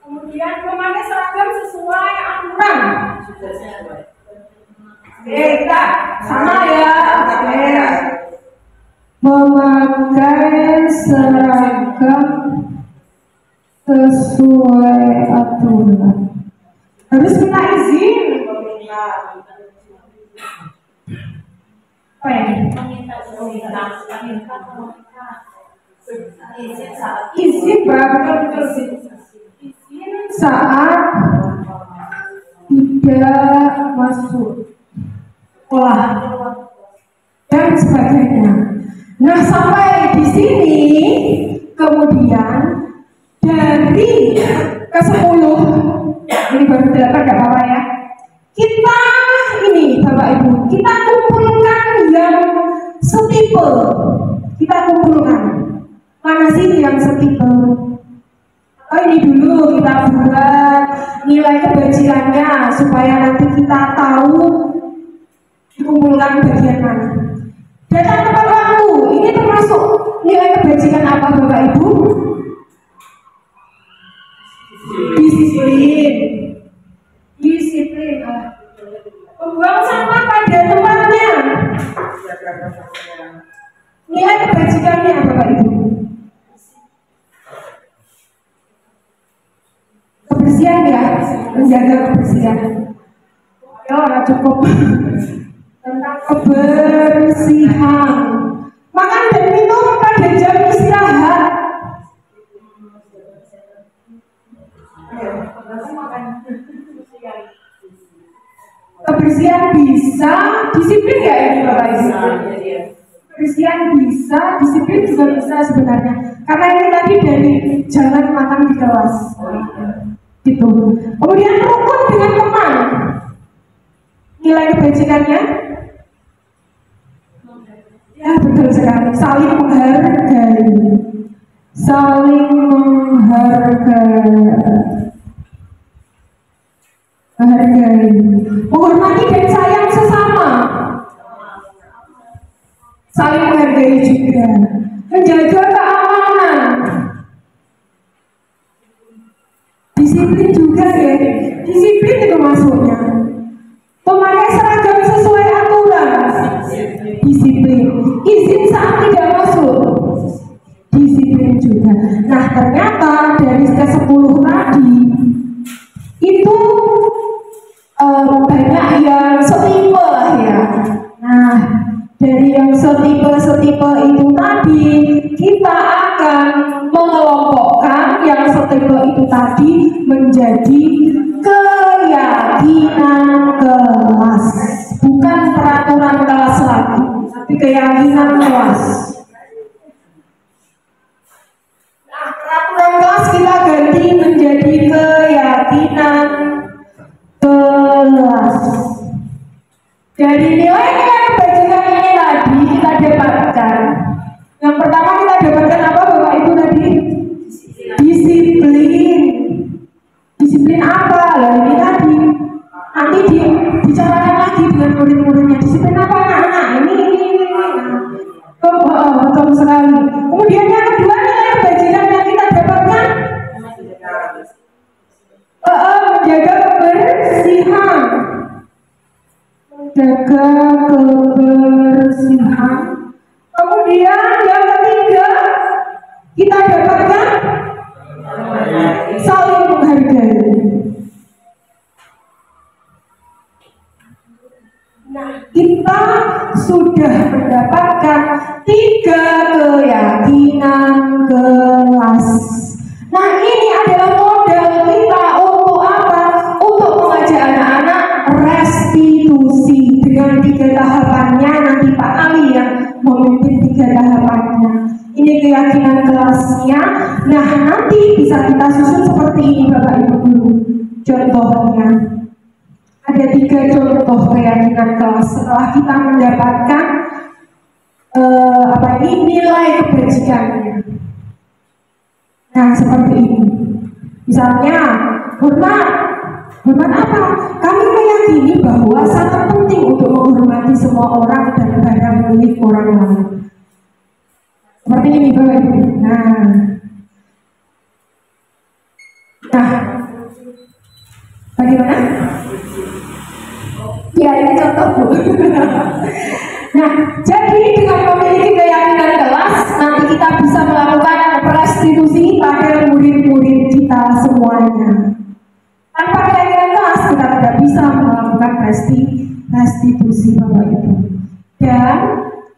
kemudian memakai seragam sesuai aturan. Kita sama ya. Memakai seragam sesuai aturan. Harus minta izin. Izin betul izin saat tidak masuk sekolah dan sebagainya. Nah sampai di sini kemudian dari ke-10 ini baru 8 nggak apa-apa ya. Kita ini Bapak Ibu, kita kumpulkan yang setipe. Kita kumpulkan. Mana sih yang setipe? Oh ini dulu kita buat nilai kebajikannya supaya nanti kita tahu dikumpulkan bagian mana. Datang tepat waktu, ini termasuk nilai kebajikan apa Bapak Ibu? Disiplin. Membuang sampah pada tempatnya. Nilai kebajikannya Bapak Ibu. Kebersihan ya, menjaga kebersihan. Ya orang cukup. Tentang kebersihan. Makan dan minum pada jam istirahat. Kebersihan bisa, disiplin ya ini Bapak Ibu. Kebersihan bisa, disiplin juga bisa sebenarnya. Karena ini tadi dari jangan makan di kelas. Gitu. Kemudian rukun dengan teman. Nilai kebajikannya? Ya betul sekali. Saling menghargai. Disiplin juga ya. Disiplin itu maksudnya. Memakai seragam sesuai aturan. Disiplin. Izin saat tidak masuk. Disiplin juga. Nah ternyata dari ke-10 tadi itu banyak yang setipe lah ya. Nah dari yang setipe itu tadi kita akan mengelompokkan yang setipe itu tadi menjadi keyakinan kelas, bukan peraturan kelas lagi, tapi keyakinan kelas. Nah, peraturan kelas kita ganti menjadi keyakinan kelas. Dari nilai-nilai kebajikan ini tadi kita dapatkan. Yang pertama kita dapatkan apa Bapak Ibu tadi? Disiplin. Disiplin apa? Lah ini tadi. Nanti dibicarakan lagi dengan murid-muridnya. Disiplin apa anak-anak? Ini. Betul sekali. Kemudian yang kedua nilai kebajikan yang kita dapatkan menjaga kebersihan. Menjaga kebersihan. Kemudian yang ketiga kita dapatkan saling menghargai. Nah, kita sudah mendapatkan 3 keyakinan kelas. Nah, ini adalah modal kita untuk apa? Untuk mengajak anak-anak restitusi dengan 3 tahapannya. Nanti Pak Ali yang memimpin 3 tahapannya. Ini keyakinan kelasnya. Nah, nanti bisa kita susun seperti ini Bapak Ibu guru. Contohnya ada 3 contoh keyakinan kelas setelah kita mendapatkan nilai kebajikannya. Nah, seperti ini. Misalnya, hormat apa? Kami meyakini bahwa sangat penting untuk menghormati semua orang dan barang milik orang lain. Seperti ini Bapak Ibu. Nah, bagaimana? Ya, ini contoh Bu. Nah, jadi dengan memiliki keyakinan kelas, nanti kita bisa melakukan restitusi pada murid-murid kita semuanya. Tanpa keyakinan kelas, kita tidak bisa melakukan restitusi Bapak Ibu. Dan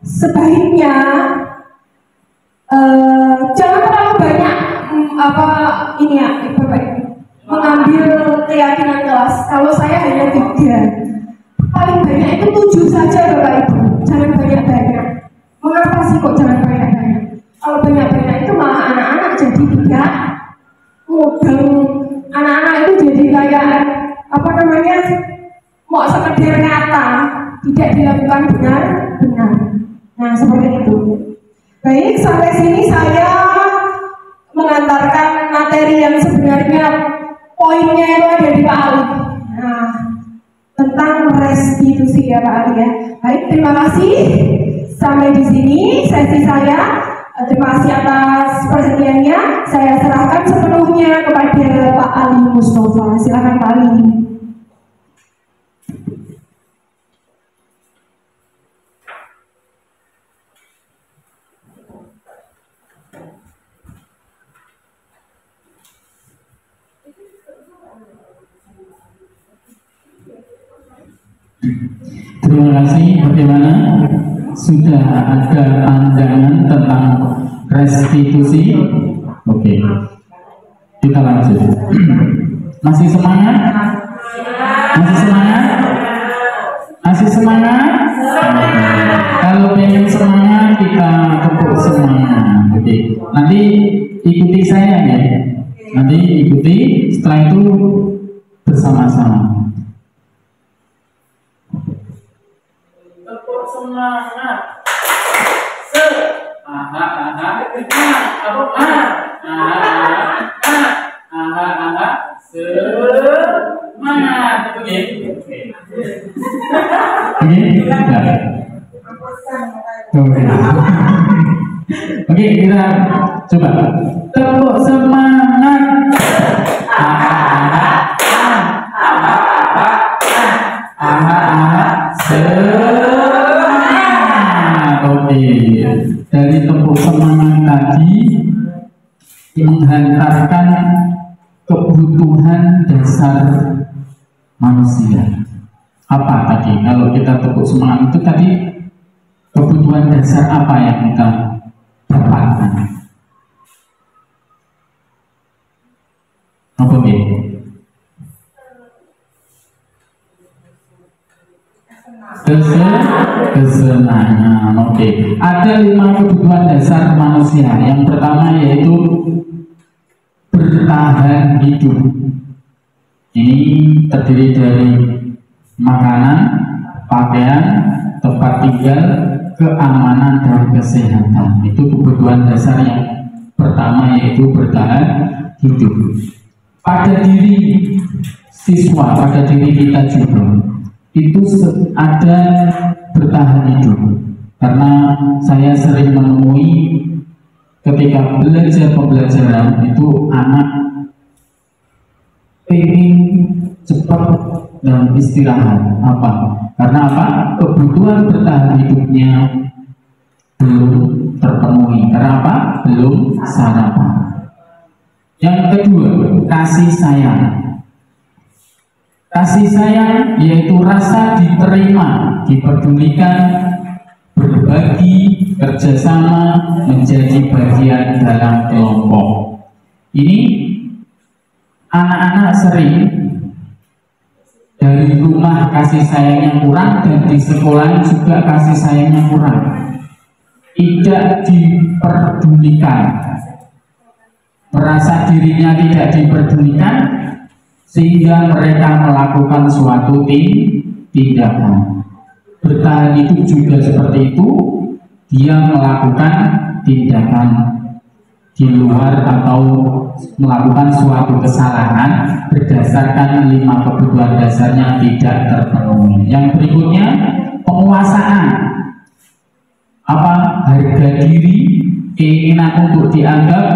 sebaiknya jangan terlalu banyak Bapak Ibu mengambil keyakinan kelas. Kalau saya hanya 3. Paling banyak itu 7 saja Bapak Ibu. Jangan banyak-banyak. Mengapa sih kok jangan banyak-banyak? Kalau banyak-banyak itu malah anak-anak jadi tidak mudeng. Anak-anak itu jadi kayak mau sekedar kata, tidak dilakukan benar-benar. Nah, seperti itu. Baik, sampai sini saya mengantarkan materi yang sebenarnya poinnya itu ada di Pak Ali. Nah, tentang restitusi ya Pak Ali ya. Baik, terima kasih. Sampai di sini sesi saya. Terima kasih atas perhatiannya. Saya serahkan sepenuhnya kepada Pak Ali Mustafa. Silakan Pak Ali. Terima kasih. Bagaimana? Sudah ada pandangan tentang restitusi? Oke, kita lanjut. Masih semangat? Masih semangat? Masih semangat? Kalau pengen semangat, kita tepuk semangat. Oke, nanti ikuti saya ya. Nanti ikuti. Setelah itu bersama-sama. Semangat. Semangat. Oke, kita coba tepuk semangat. menghantarkan kebutuhan dasar manusia. Apa tadi? Kalau kita tepuk semangat itu tadi, kebutuhan dasar apa yang kita dapatkan? Apa ini? Kesenangan. Oke. Ada 5 kebutuhan dasar manusia. Yang pertama yaitu bertahan hidup. Ini terdiri dari makanan, pakaian, tempat tinggal, keamanan dan kesehatan. Itu kebutuhan dasar yang pertama, yaitu bertahan hidup. Pada diri siswa, pada diri kita juga itu ada bertahan hidup. Karena saya sering menemui ketika belajar pembelajaran itu anak ingin cepat dan istirahat. Apa? Karena apa? Kebutuhan bertahan hidupnya belum terpenuhi. Karena apa? Belum sarapan. Yang kedua, kasih sayang. Kasih sayang yaitu rasa diterima, dipedulikan, berbagi, kerjasama, menjadi bagian dalam kelompok. Ini anak-anak sering dari rumah kasih sayangnya kurang, dan di sekolah juga kasih sayangnya kurang, tidak diperdulikan, merasa dirinya tidak diperdulikan, sehingga mereka melakukan suatu tindakan. Bertahan hidup juga seperti itu, dia melakukan tindakan di luar atau melakukan suatu kesalahan berdasarkan 5 kebutuhan dasarnya tidak terpenuhi. Yang berikutnya, penguasaan. Apa? Harga diri, keinginan untuk dianggap,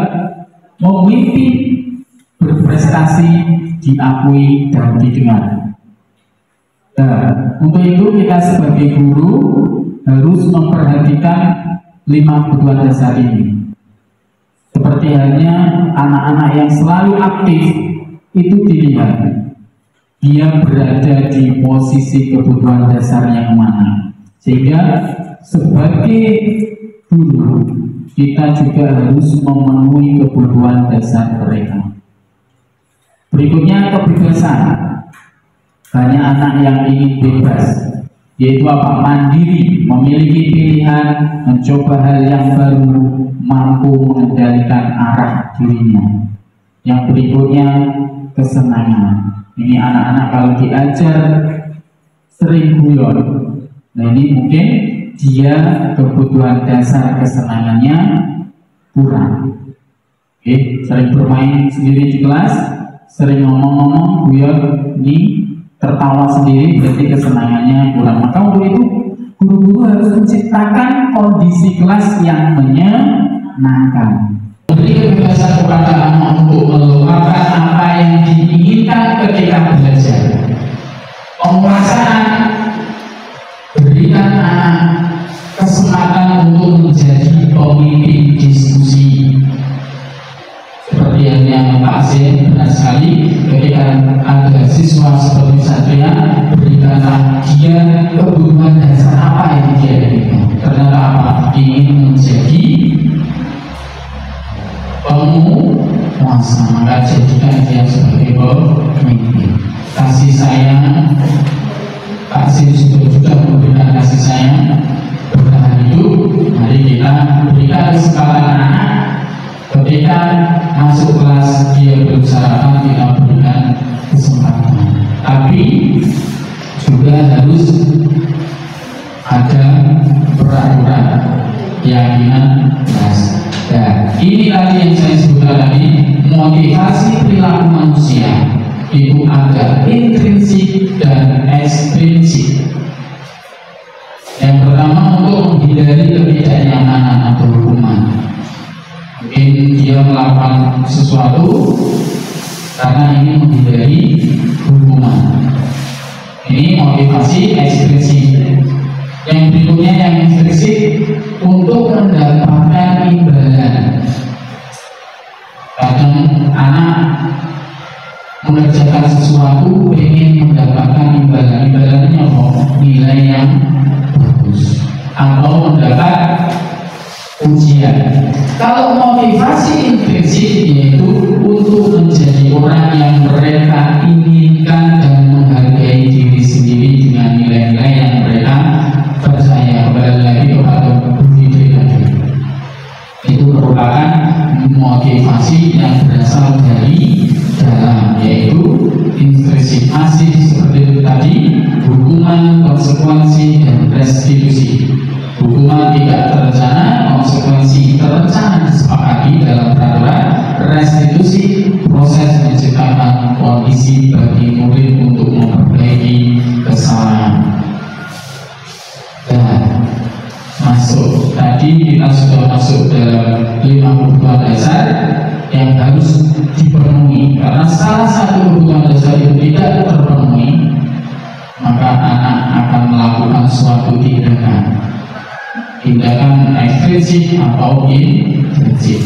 memimpin, berprestasi, diakui dan didengar. Nah, untuk itu kita sebagai guru harus memperhatikan 5 kebutuhan dasar ini. Seperti halnya anak-anak yang selalu aktif, itu dilihat dia berada di posisi kebutuhan dasar yang mana. Sehingga sebagai guru kita juga harus memenuhi kebutuhan dasar mereka. Berikutnya, kebebasan. Banyak anak yang ingin bebas, yaitu apa? Mandiri, memiliki pilihan, mencoba hal yang baru, mampu mengendalikan arah dirinya. Yang berikutnya, kesenangan. Ini anak-anak kalau diajar sering guyon. Nah, ini mungkin dia kebutuhan dasar kesenangannya kurang. Oke, sering bermain sendiri di kelas, sering ngomong-ngomong, guyon, ini tertawa sendiri, berarti kesenangannya kurang. Maka untuk itu guru-guru harus menciptakan kondisi kelas yang menyenangkan. Beri kebebasan kepada anak untuk meluapkan apa yang diinginkan ketika belajar. Penguasaan, berikan anak kesempatan untuk menjadi pemimpin diskusi. Seperti yang Pak Zain benar sekali, ketika ada siswa seperti Satria, berikanlah dia kebutuhan dasar apa yang dia inginkan. Ternyata apa? Ingin menjadi penguasa, maka jadikan dia sebagai pemimpin. Kasih sayang, Pak Zain sudah memberikan kasih sayang, bertahan hidup. Mari kita berikan kesempatan anak. Ketika masuk kelas dia belum sarapan, kita berikan kesempatan. Tapi juga harus ada peraturan, keyakinan kelas. Nah, ini tadi yang saya sebutkan tadi, motivasi perilaku manusia itu ada intrinsik dan ekstrinsik. Yang pertama, untuk menghindari ketidaknyamanan atau hukuman. Mungkin dia melakukan sesuatu karena ingin menghindari hukuman. Ini motivasi ekstrinsik. Yang berikutnya yang ekstrinsik, untuk mendapatkan imbalan. Kadang anak mengerjakan sesuatu ingin mendapatkan imbalannya nilai yang bagus atau mendapat ujian. Kalau motivasi intrinsik yaitu untuk menjadi orang yang mereka inginkan dan menghargai diri sendiri dengan nilai-nilai yang mereka percaya. Kembali lagi kepada budaya itu merupakan motivasi yang berasal dari dalam, yaitu intrinsik masih seperti itu tadi, hukuman, konsekuensi, dan restitusi. Hukuman tidak terencana, konsekuensi terencana disepakati dalam peraturan, restitusi proses menciptakan kondisi bagi murid untuk memperbaiki kesalahan. Dan masuk tadi kita sudah masuk dalam 5 kebutuhan dasar yang harus dipenuhi, karena salah satu kebutuhan dasar itu tidak terpenuhi maka anak akan melakukan suatu tindakan ekstrinsik atau intrinsik.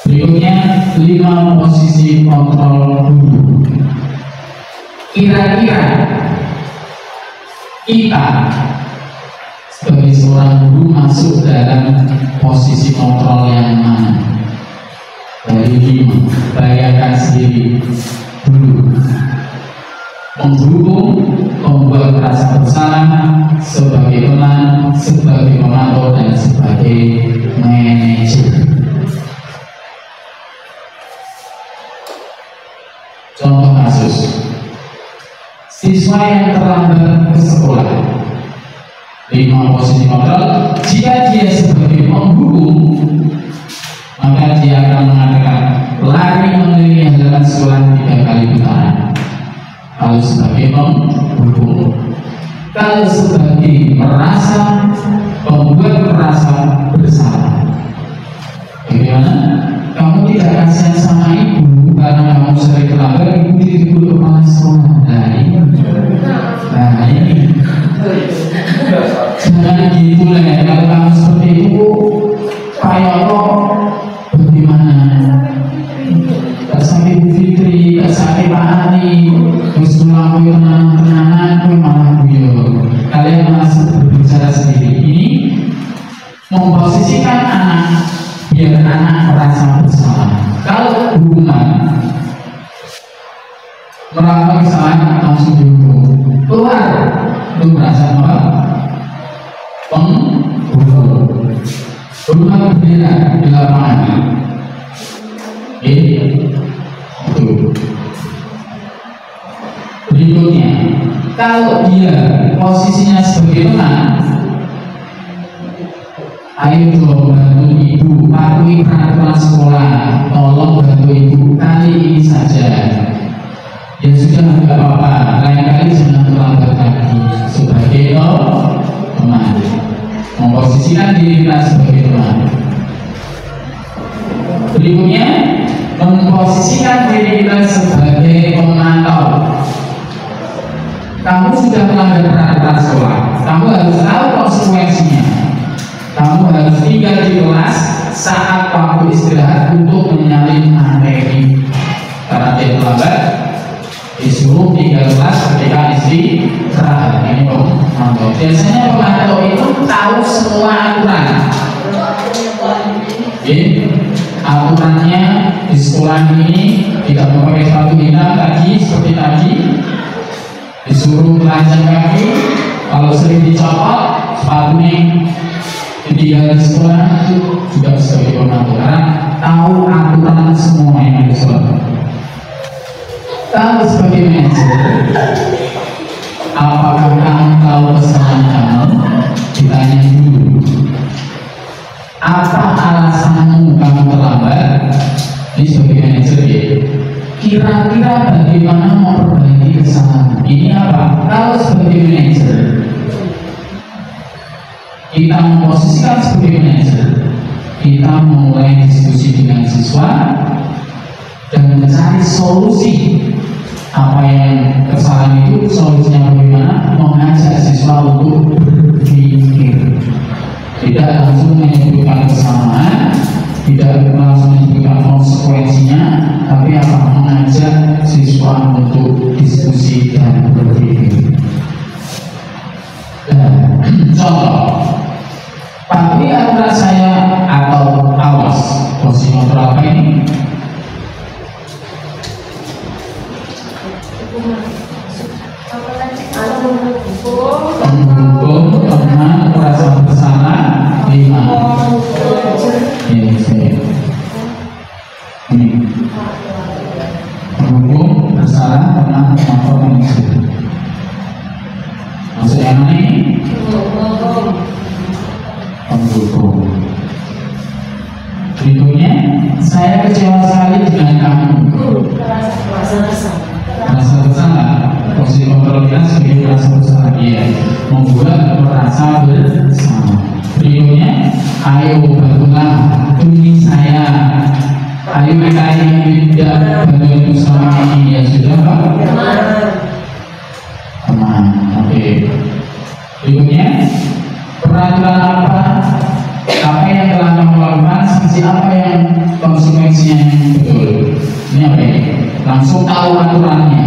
Berikutnya 5 posisi kontrol guru. Kira-kira kita sebagai seorang guru masuk dalam posisi kontrol yang mana? Dari 5, bayangkan sendiri dulu. Menghukum, membuat rasa bersalah, sebagai teman, sebagai pemantau, dan sebagai manajer. Contoh kasus, siswa yang terlambat ke sekolah. 5 posisi kontrol. Jika dia sebagai penghukum, maka dia akan mengatakan lari mengelilingi halaman sekolah 3 kali putaran. Kalau sebagai penghukum, kalau sebagai membuat merasa bersalah, bagaimana? Kamu tidak kasihan sama ibu karena kamu sering terlambat, ibu dituduh kepala sekolah. Nah ini jangan gitu lah ya. Kalau kamu seperti itu, kayak bagaimana? Tak sampai Bu Fitri, tak sampai Pak Ali, terus melakukan tenang-tenangan, malah beliau. Kalian masih berbicara sendiri. Ini memposisikan anak biar anak merasa bersalah. Kalau hukuman melakukan kesalahan langsung dihukum, keluar itu merasa apa? Penghukum. Hukuman berbeda di lapangan. Itu. Berikutnya, kalau dia posisinya sebagai teman, ayo coba bantu ibu, patuhi peraturan sekolah, tolong bantu ibu kali ini saja. Ya sudah, nggak apa-apa, lain kali jangan terlambat lagi. Sebagai teman, memposisikan diri kita sebagai teman. Berikutnya, memposisikan diri kita sebagai pemantau. Kamu sudah melanggar peraturan sekolah, kamu harus tahu konsekuensinya. Kamu harus tinggal di kelas saat waktu istirahat untuk menyalin materi. Karena dia terlambat, disuruh tinggal kelas ketika istirahat. Ini pemantau. Biasanya pemantau itu tahu semua aturan. Aturannya di sekolah ini tidak memakai sepatu hitam seperti tadi, disuruh telanjang kaki, kalau sering dicopot sepatunya ditinggal di sekolah, itu juga sebagai pemantau karena tahu aturan semua yang ada di sekolah. Kalau sebagai manajer, apakah kamu tahu kesalahan kamu? Ditanya dulu. Apa alasanmu kamu terlambat? Ini sebagai manajer ya. Kira-kira bagaimana memperbaiki kesalahan? Ini apa? Kalau sebagai manajer, kita memposisikan sebagai manajer, kita memulai diskusi dengan siswa dan mencari solusi. Apa yang kesalahan itu, solusinya bagaimana? Mengajak siswa untuk berpikir. Tidak langsung menyebutkan kesamaan, tidak langsung memberikan konsekuensinya, tapi akan mengajak siswa untuk diskusi dan berpikir. Contoh, patuhi aturan saya atau awas. Posisi kontrol apa ini? Menghukum, pernah merasa bersalah, 5. Ini menghukum, bersalah, pernah melakukan maksud. Maksud yang mana ini? Menghukum. Berikutnya, saya kecewa sekali dengan kamu. Merasa bersalah. Posisi kontrol kita sebagai merasa bersalah, dia membuat merasa bersalah. Berikutnya, ayo bantulah demi saya. Ayo kita ini tidak bantu sama ini, ya sudah Pak. Teman, oke. Berikutnya, peraturan apa yang telah kamu lakukan, sanksi apa yang konsekuensinya yang betul. Ini apa ini? Langsung tahu aturannya.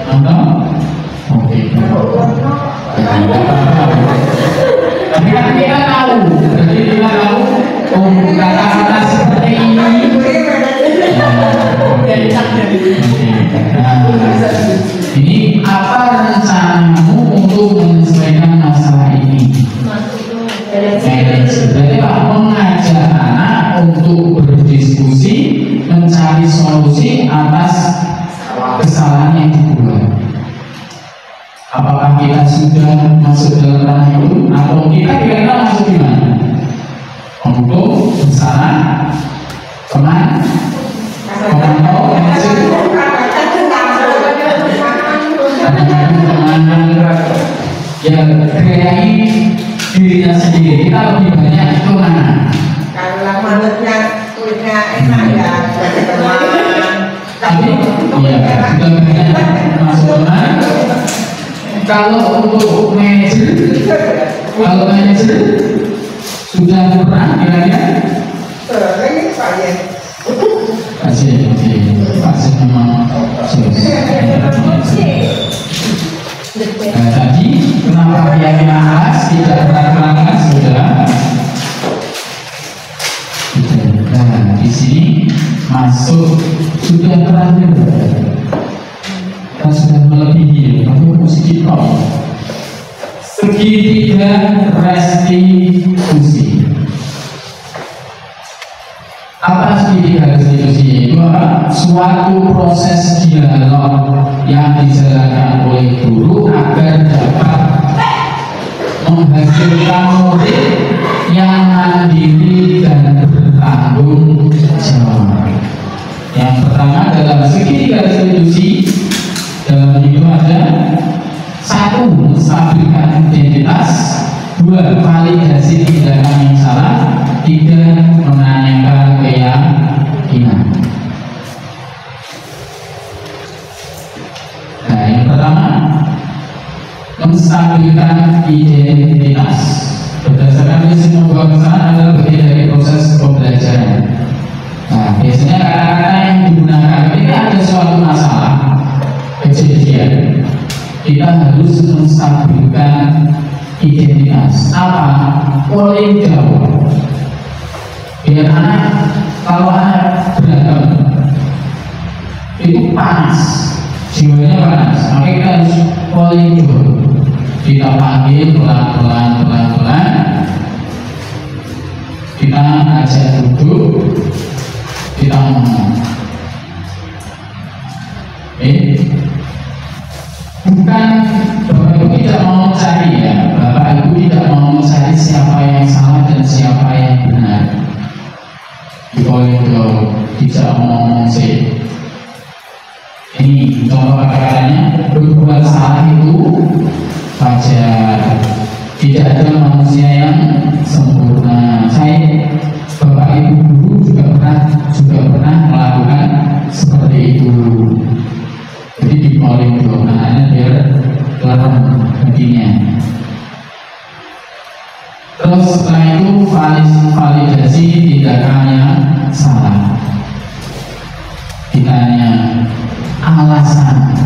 Atau? Oke. Tapi kan kita tahu, jadi kita tahu kata-kata seperti ini. Ini apa rencanamu untuk menyelesaikan masalah ini? Berarti Pak mengajak anak untuk berdiskusi, mencari solusi atas kesalahan yang dibuat. Apakah kita sudah masuk dalam ranah itu, atau kita kira-kira masuk di mana? Untuk bersalah, teman, komando, yang kreai dirinya sendiri. Kita lebih banyak itu mana? Kalau manutnya kulitnya enak ya, jadi teman. Tapi ya sudah banyak masuk teman. Kalau untuk manajer, sudah pernah kira-kira? Ini saya. Pasien memang tadi kenapa keyakinan alas tidak pernah sudah. Nah, di sini masuk sudah terakhir. Kita sudah melebihi, tapi sedikit segitiga restitusi. Apa segitiga restitusi? Itu apa? Suatu proses dialog yang dijalankan oleh guru agar dapat menghasilkan murid yang mandiri dan bertanggung jawab. Yang pertama dalam segitiga restitusi, dalam itu ada 1. Menstabilkan identitas, 2. Validasi tindakan yang salah, 3. Menanyakan keyakinan. Nah, yang pertama menstabilkan identitas. Berdasarkan prinsip membuat kesalahan adalah bagian dari proses pembelajaran. Nah, biasanya kata-kata yang digunakan ketika ada suatu masalah kejadian, kita harus menstabilkan identitas. Apa? Polling jawab. Biar anak, kalau anak berantem itu panas, jiwanya panas, maka kita harus polling jawab. Kita panggil pelan-pelan, kita ajak duduk, kita ngomong. Bukan Bapak Ibu tidak mau mencari, ya, Bapak Ibu tidak mau mencari siapa yang salah dan siapa yang benar. Di poin itu tidak ngomong sih. Ini contoh kata-katanya, berbuat salah itu wajar. Tidak ada manusia yang sempurna. Saya, Bapak Ibu guru juga pernah melakukan seperti itu. Jadi di polling itu anaknya biar kelihatan baginya. Terus setelah itu tindakan yang salah. Ditanya alasan,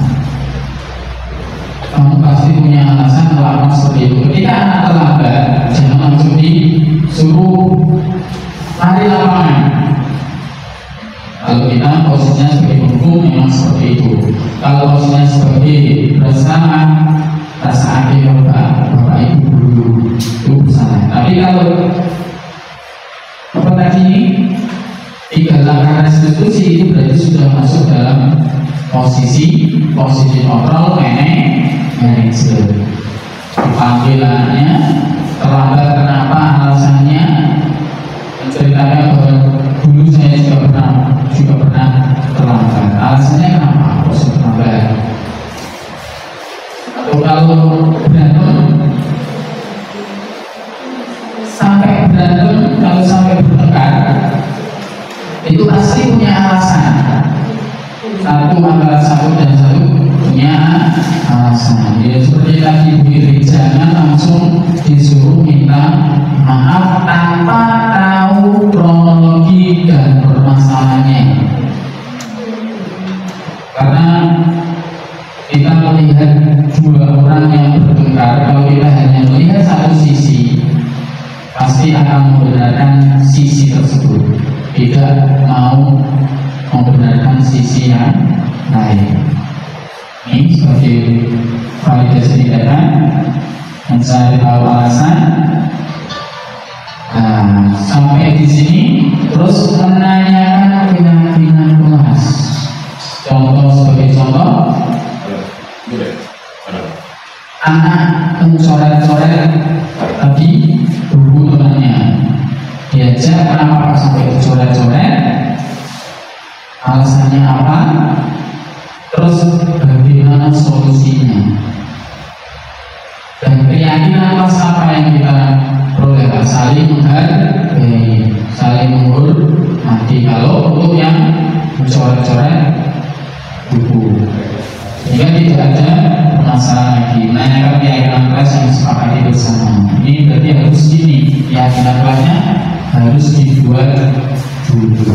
kamu pasti punya alasan melakukan seperti itu. Ketika anak terlambat, jangan langsung disuruh lari lapangan. Kalau kita posisinya sebagai pendukung memang seperti itu. Kalau posisinya sebagai rasa adil bapak ibu dulu itu salah. Tapi kalau apa tadi 3 langkah restitusi itu berarti sudah masuk dalam posisi kontrol manajer. Panggilannya terlambat, kenapa, alasannya, menceritakan bahwa dulu saya juga pernah terlambat. Alasannya kenapa kok terlambat? Atau kalau berantem, kalau sampai bertengkar, itu pasti punya alasan. Antara satu dan satu punya alasan. Ya seperti tadi Bu Iri, jangan langsung disuruh minta maaf tanpa tahu kronologi dan permasalahannya. Karena kita melihat 2 orang yang bertengkar, kalau kita hanya melihat satu sisi, pasti akan membenarkan sisi tersebut, tidak mau membenarkan sisi yang lain. Ini sebagai validasi tindakan, mencari tahu alasan. Nah, sampai di sini terus menanyakan keyakinan kelas. Sebagai contoh, anak mencoret-coret tadi buku temannya, diajak kenapa sampai dicoret-coret, alasannya apa, terus bagaimana solusinya, dan keyakinan kelas apa yang kita peroleh. Saling menghargai, saling menghormati kalau untuk yang mencoret-coret buku, sehingga tidak ada permasalahan lagi. Menanyakan keyakinan kelas yang disepakati bersama. Ini berarti harus gini, keyakinan kelasnya harus dibuat dulu.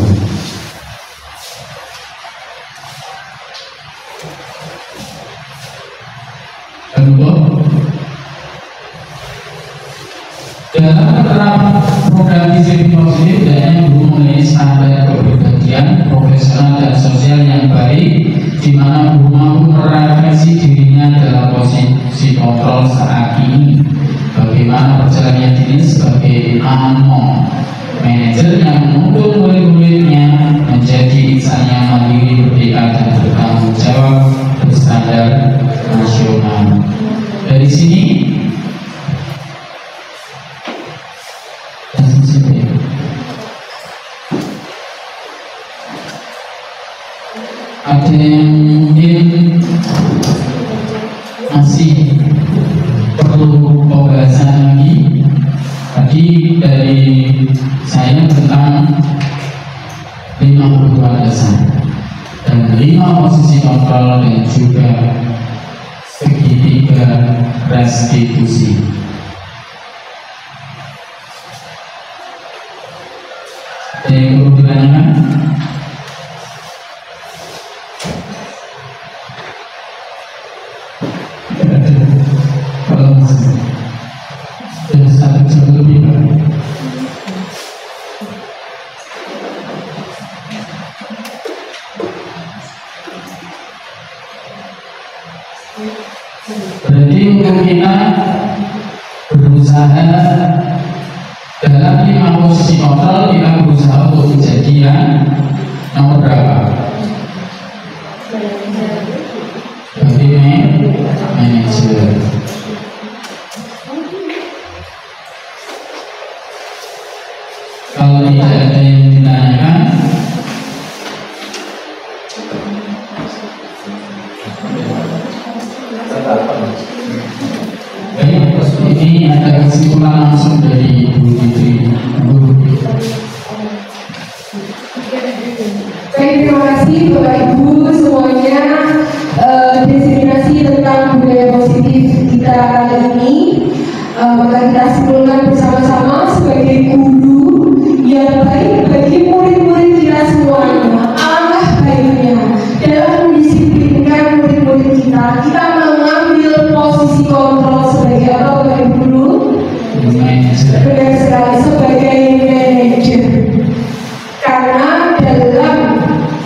Dalam menerapkan program disiplin positif dan guru memiliki standar kepribadian profesional dan sosial yang baik, di mana guru mampu merefleksi dirinya dalam posisi kontrol saat ini. Bagaimana perjalanannya diri sebagai manajer yang menuntut murid-muridnya menjadi insan yang mandiri, berdikari dan bertanggung jawab berstandar nasional. Dari sini ada yang mungkin masih perlu pembahasan lagi. Tadi dari saya tentang 52 dasar dan 5 posisi kontrol dan juga segitiga restitusi. Ada yang perlu ditanyakan? Berarti untuk kita berusaha dalam 5 posisi kontrol, kita berusaha untuk menjadi yang nomor berapa? Berarti manajer. Kalau tidak ada yang ditanyakan, ini ada kesimpulan langsung dari Bu Fitri. Baik, terima kasih Bapak Ibu semuanya. Diseminasi tentang budaya positif kita kali ini, maka kita simpulkan bersama-sama sebagai guru yang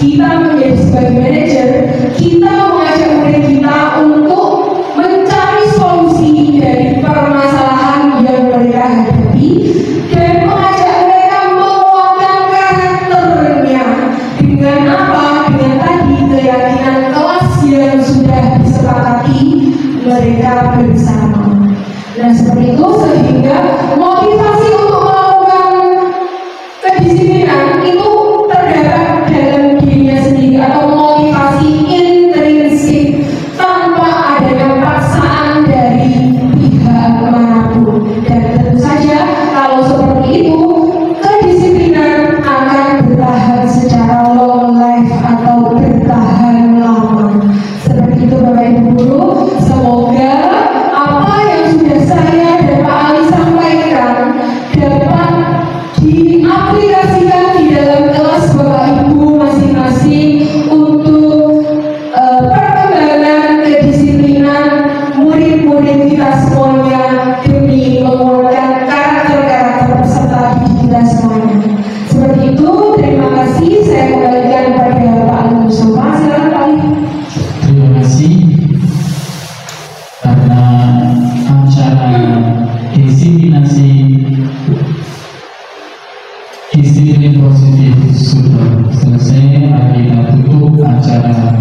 kita menjadi sebagai manajer, kita mengajak murid kita untuk mencari solusi dari permasalahan yang mereka hadapi dan mengajak mereka menguatkan karakternya dengan apa? Dengan tadi keyakinan kelas yang sudah disepakati mereka bersama. Nah seperti itu, sehingga motivasi untuk melakukan kedisiplinan itu terdapat dalam dirinya sendiri, atau motivasi intrinsik tanpa adanya paksaan dari pihak manapun. Dan tentu saja kalau seperti itu, kedisiplinan akan bertahan secara long life atau bertahan lama. Seperti itu Bapak Ibu Guru, semoga apa yang sudah saya dan Pak Ali sampaikan dapat diaplikasikan di dalam kelas Bapak Ibu masing-masing untuk perkembangan kedisiplinan murid-murid kita semuanya demi menguatkan karakter-karakter peserta didik kita semuanya. Seperti itu, terima kasih. Saya kembalikan kepada Pak Ali Mustafa. Silakan Pak Ali. Terima kasih karena acara disiplin positif sudah selesai. Kita tutup acara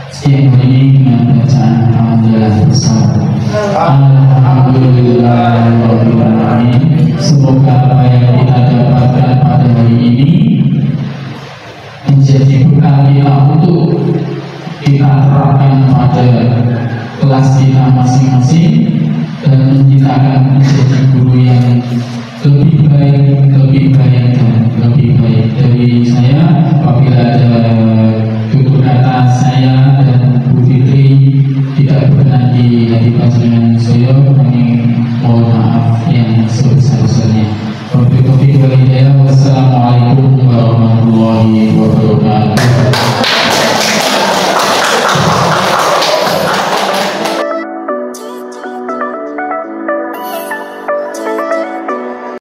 siang ini dengan bacaan alhamdulillah bersama. Alhamdulillahirobbilalamin. Semoga apa yang kita dapatkan pada hari ini menjadi bekal kita untuk kita terapkan pada kelas kita masing-masing dan kita akan menjadi guru yang lebih baik